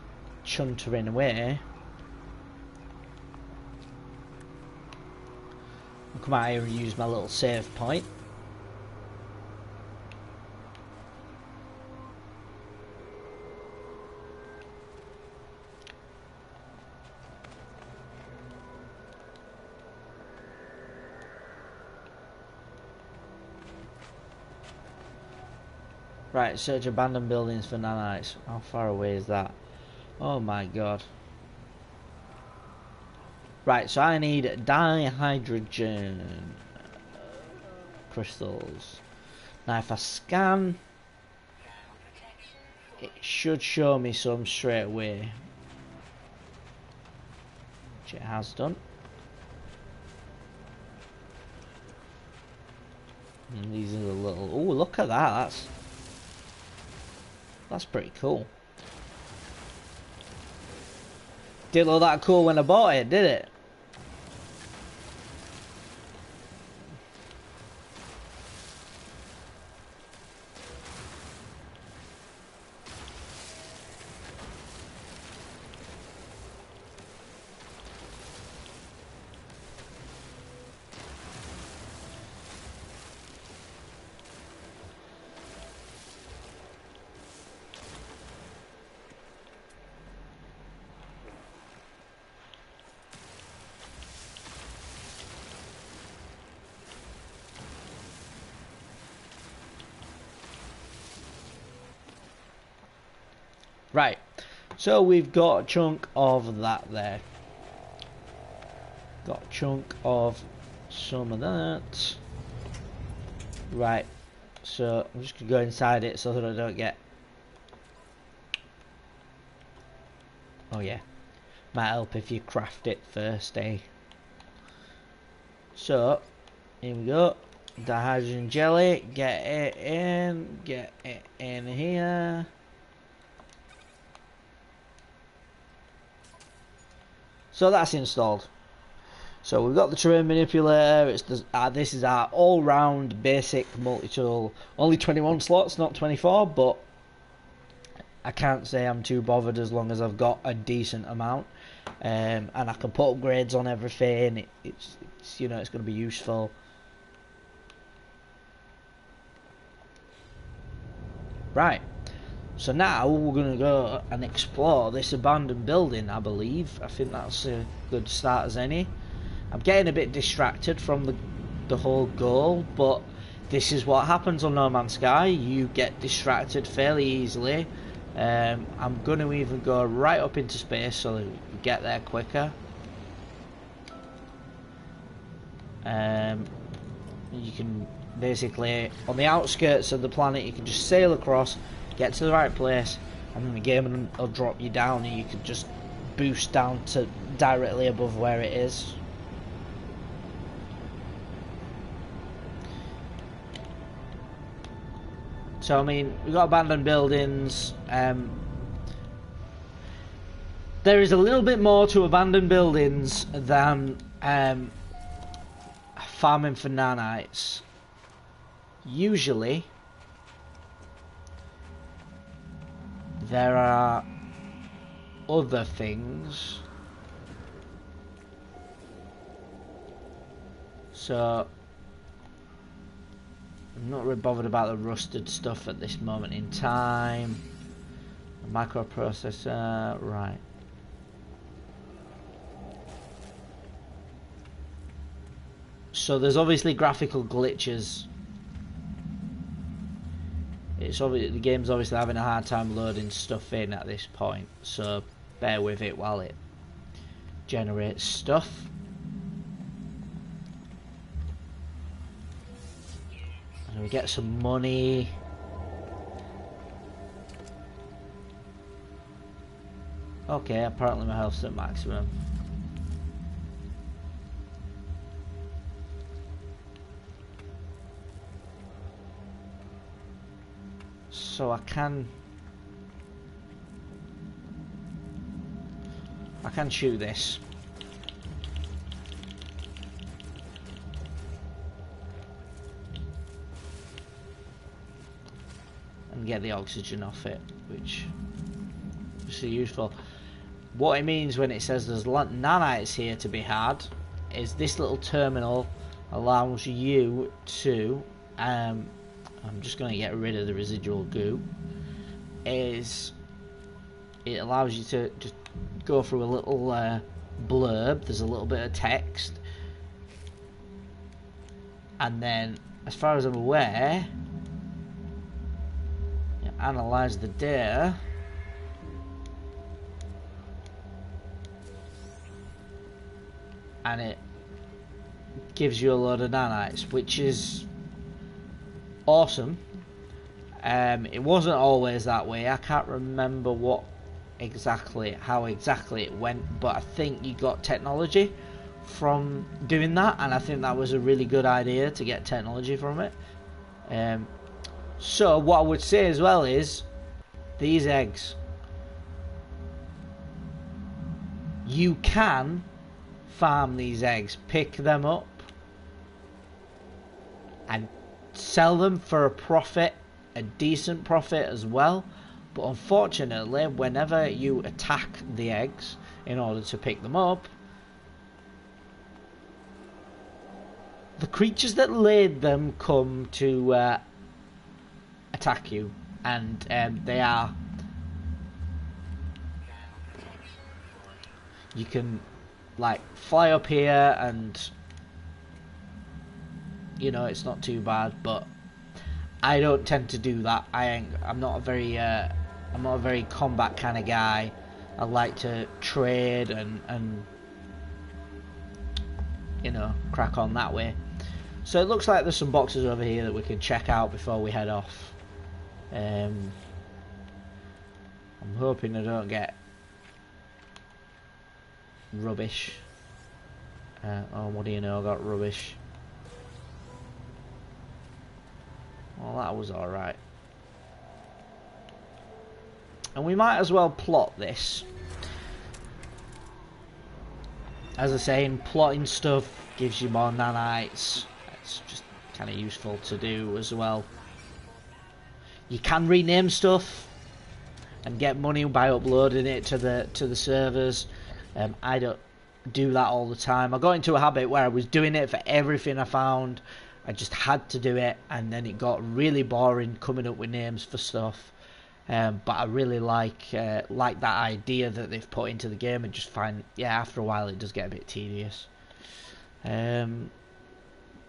chuntering away, I'll come out here and use my little save point. Right, search abandoned buildings for nanites. How far away is that? Oh my god. Right, so I need dihydrogen crystals. Now if I scan, it should show me some straight away, which it has done. And these are the little... Oh, look at that. That's pretty cool. Didn't look that cool when I bought it, did it? Right, so we've got a chunk of that there. Got a chunk of some of that. Right, so I'm just going to go inside it so that I don't get Oh yeah, might help if you craft it first, eh? So, here we go. Dihydrogen jelly, get it in here. So that's installed. So we've got the terrain manipulator. It's this is our all-round basic multi-tool. Only 21 slots, not 24, but I can't say I'm too bothered as long as I've got a decent amount, and I can put upgrades on everything. It's you know, it's going to be useful. Right. So now we're going to go and explore this abandoned building, I believe. I think that's a good start as any. I'm getting a bit distracted from the whole goal, but this is what happens on No Man's Sky. You get distracted fairly easily. I'm going to even go right up into space so that we get there quicker. You can basically, on the outskirts of the planet, you can just sail across, get to the right place, and then the game will drop you down and you can just boost down to directly above where it is. So I mean, we've got abandoned buildings. There is a little bit more to abandoned buildings than farming for nanites. Usually there are other things. So I'm not really bothered about the rusted stuff at this moment in time. A microprocessor, right. So there's obviously graphical glitches. It's obvious the game's obviously having a hard time loading stuff in at this point, so bear with it while it generates stuff. And we get some money. Okay, apparently my health's at maximum. So I can shoot this. And get the oxygen off it, which is useful. What it means when it says there's nanites here to be had is this little terminal allows you to I'm just going to get rid of the residual goo. It allows you to just go through a little blurb. There's a little bit of text, and then, as far as I'm aware, you analyze the data, and it gives you a load of nanites, which is awesome. It wasn't always that way. I can't remember how exactly it went, but I think you got technology from doing that, and I think that was a really good idea to get technology from it. So what I would say as well is these eggs, you can farm these eggs, pick them up and sell them for a profit, a decent profit as well. But unfortunately, whenever you attack the eggs in order to pick them up, the creatures that laid them come to attack you, and they are, you can like fly up here and you know, it's not too bad, but I don't tend to do that. I'm not a very combat kind of guy. I like to trade and you know, crack on that way. So it looks like there's some boxes over here that we can check out before we head off. I'm hoping I don't get rubbish. Oh, what do you know? I got rubbish. Well, that was alright. And we might as well plot this. As I say, in plotting stuff gives you more nanites. It's just kind of useful to do as well. You can rename stuff and get money by uploading it to the servers. I don't do that all the time. I got into a habit where I was doing it for everything I found. I just had to do it, and then it got really boring coming up with names for stuff. But I really like that idea that they've put into the game, and just find, yeah, after a while it does get a bit tedious.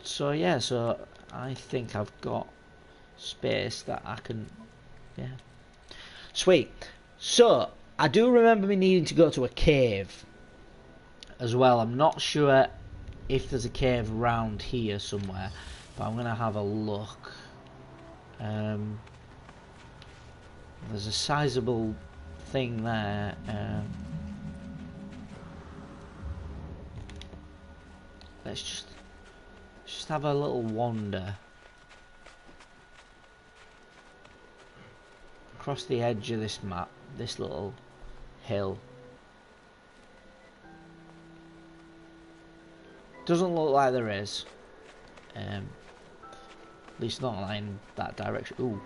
So yeah, so I think I've got space that I can, yeah. Sweet. So I do remember me needing to go to a cave as well. I'm not sure if there's a cave around here somewhere, but I'm gonna have a look. There's a sizable thing there. Let's just have a little wander across the edge of this map, this little hill. Doesn't look like there is. At least not in that direction. Ooh.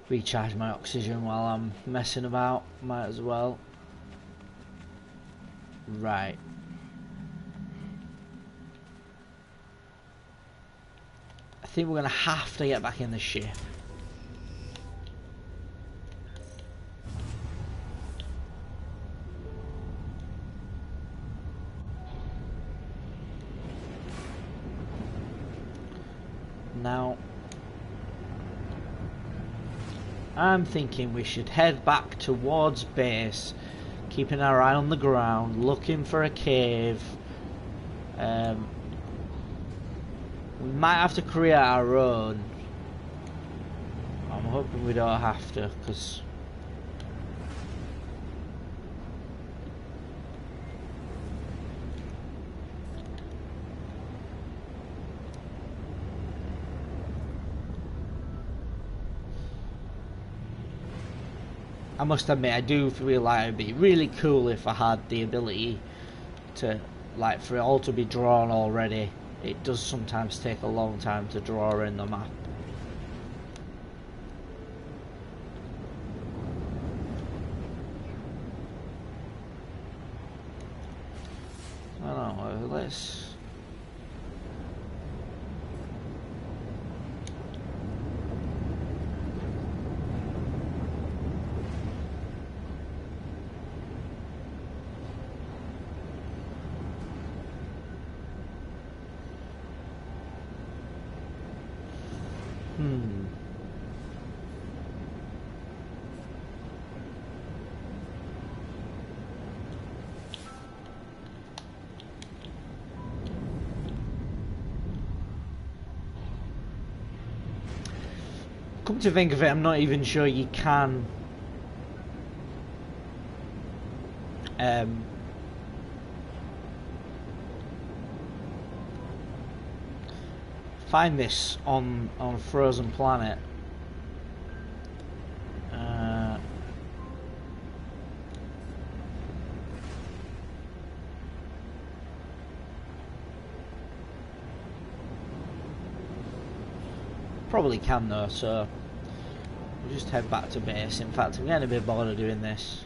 Recharge my oxygen while I'm messing about, might as well. Right. I think we're gonna have to get back in the ship. Now, I'm thinking we should head back towards base, keeping our eye on the ground, looking for a cave. We might have to create our own. I'm hoping we don't have to, because I must admit, I do feel like it'd be really cool if I had the ability to, like, for it all to be drawn already. It does sometimes take a long time to draw in the map. I don't know, let's... Come to think of it, I'm not even sure you can find this on Frozen Planet. Probably can though, so we'll just head back to base. In fact, I'm getting a bit bored of doing this.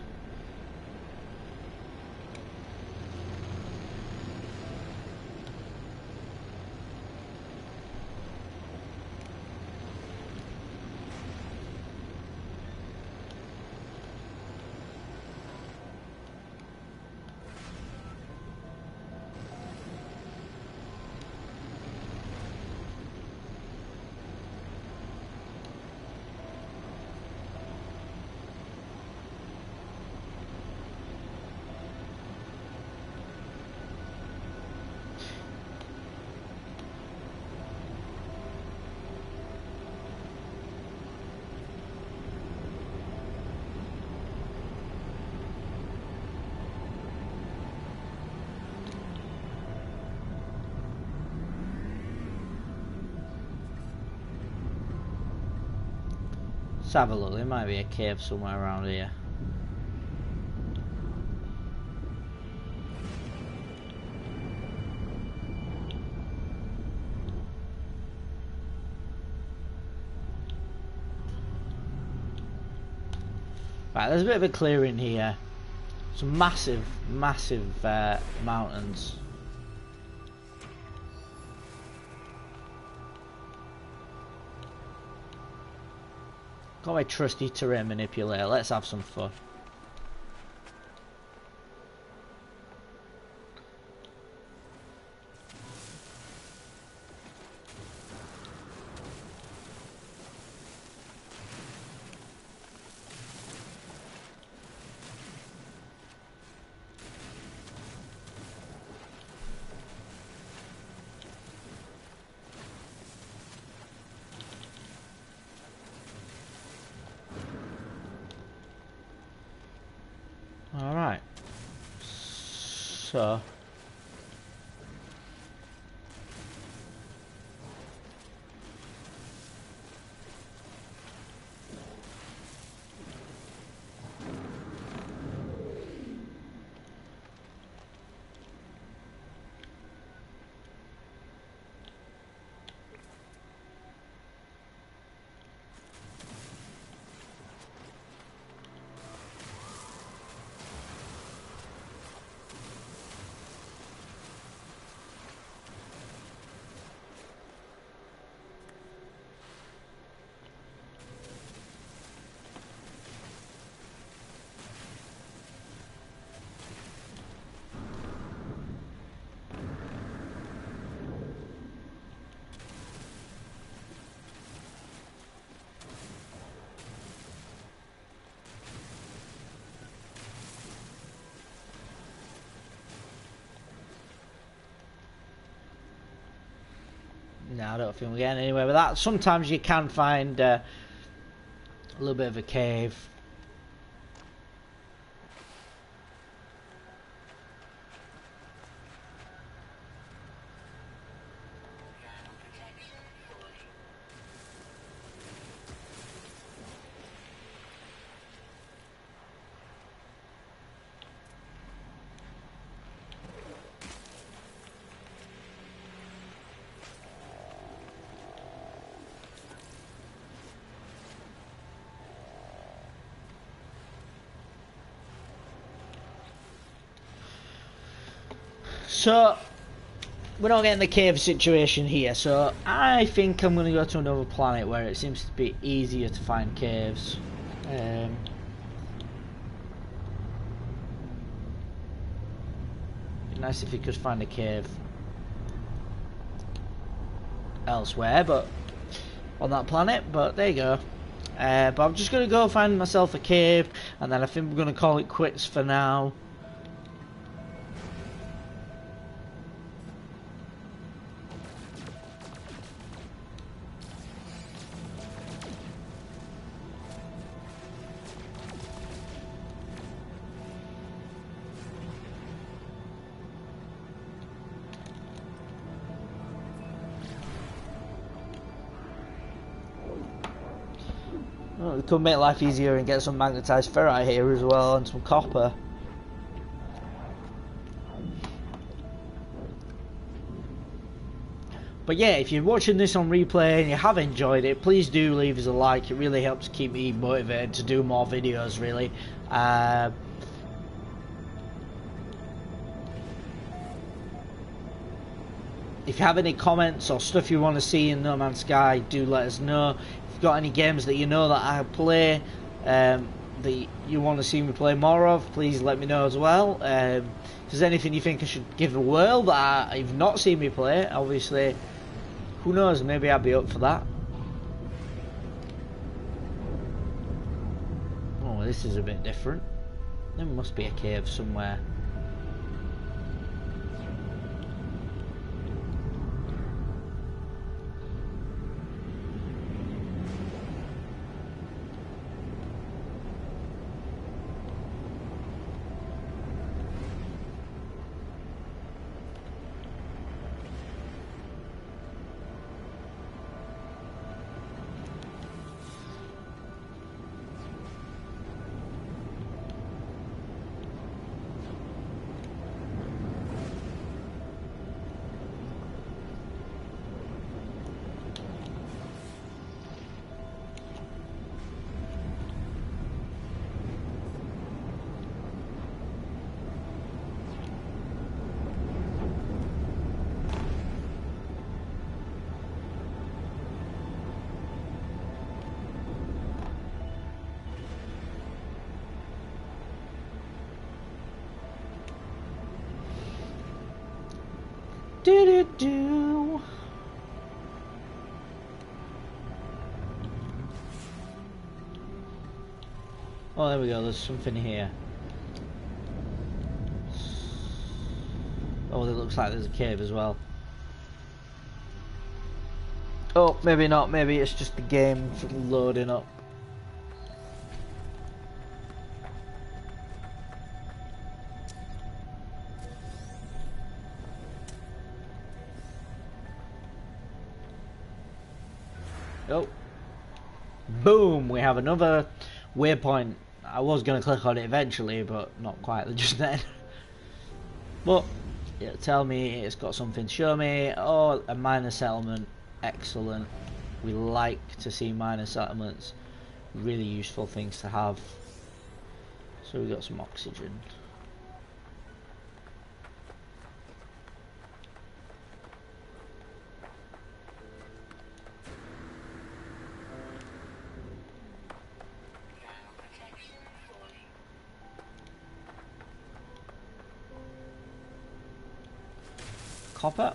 Let's have a look. There might be a cave somewhere around here. Right, there's a bit of a clearing here. Some massive, massive mountains. Got my trusty terrain manipulator. Let's have some fun. Alright. So. No, I don't think we're getting anywhere with that. Sometimes you can find a little bit of a cave. So, we're not getting the cave situation here, so I think I'm going to go to another planet where it seems to be easier to find caves. It'd be nice if you could find a cave elsewhere, but on that planet, but there you go. But I'm just going to go find myself a cave, and then I think we're going to call it quits for now. Well, we could make life easier and get some magnetized ferrite here as well, and some copper. But yeah, if you're watching this on replay and you have enjoyed it, please do leave us a like. It really helps keep me motivated to do more videos, really. If you have any comments or stuff you want to see in No Man's Sky, do let us know. Got any games that you know that I play that you want to see me play more of, please let me know as well. If there's anything you think I should give a whirl that I've not seen me play, obviously, who knows, maybe I'll be up for that. Oh, this is a bit different. There must be a cave somewhere. Oh, there we go. There's something here. Oh, it looks like there's a cave as well. Oh, maybe not. Maybe it's just the game loading up. Oh. Boom! We have another waypoint. I was going to click on it eventually, but not quite just then. But it'll tell me it's got something to show me. Oh, a minor settlement. Excellent. We like to see minor settlements. Really useful things to have. So we got some oxygen. Copper.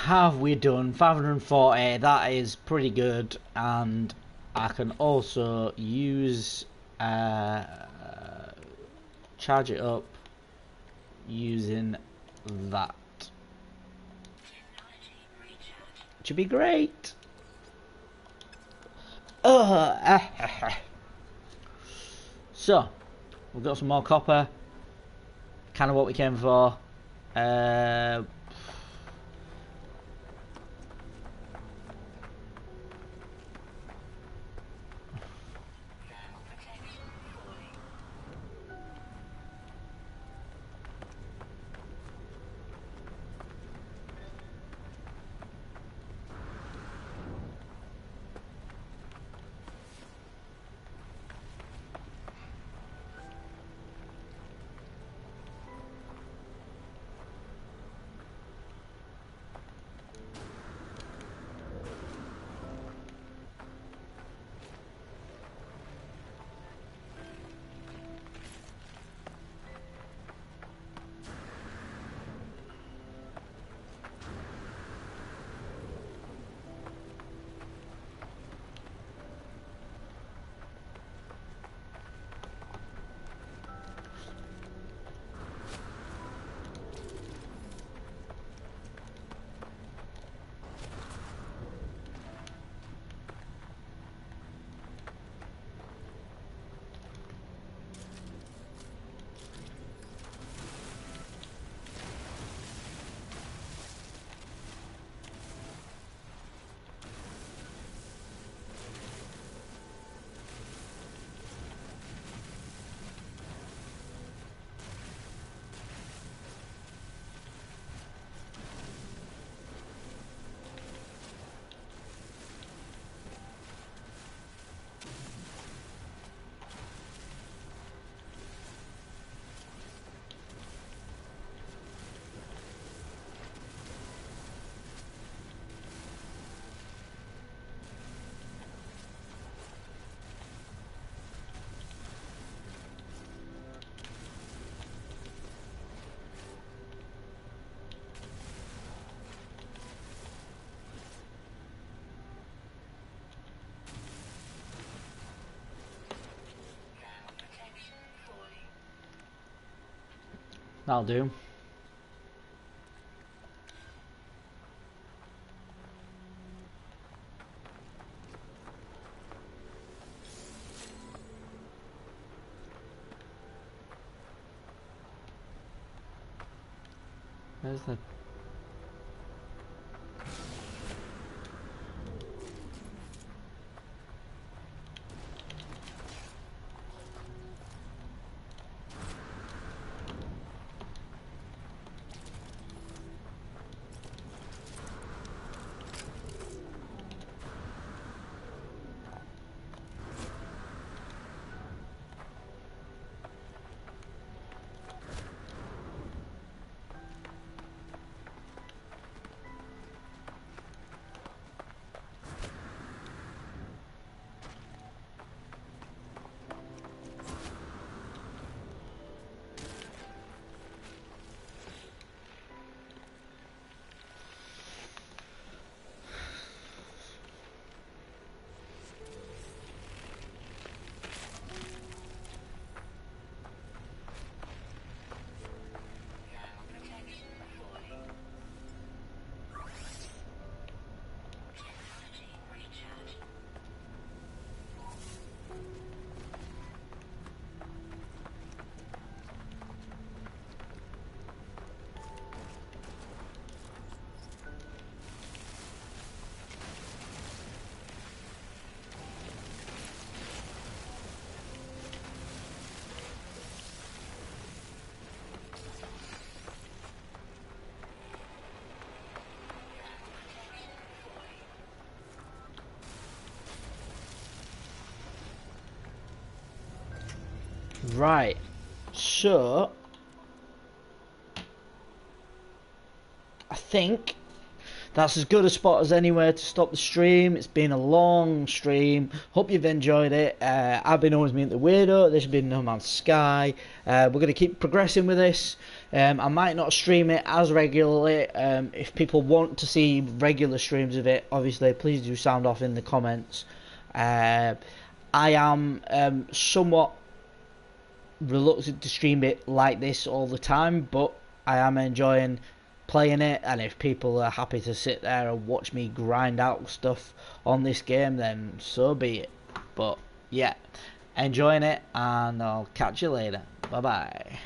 Have we done 540? That is pretty good, and I can also use charge it up using that. Should be great. So we've got some more copper. Kind of what we came for. That'll do. Where's the... Right, so I think that's as good a spot as anywhere to stop the stream. It's been a long stream. Hope you've enjoyed it. I've been Always Mute the Weirdo. This has been No Man's Sky. We're going to keep progressing with this. I might not stream it as regularly. If people want to see regular streams of it, obviously, please do sound off in the comments. I am somewhat reluctant to stream it like this all the time, but I am enjoying playing it, and if people are happy to sit there and watch me grind out stuff on this game, then so be it. But yeah, enjoying it, and I'll catch you later. Bye bye.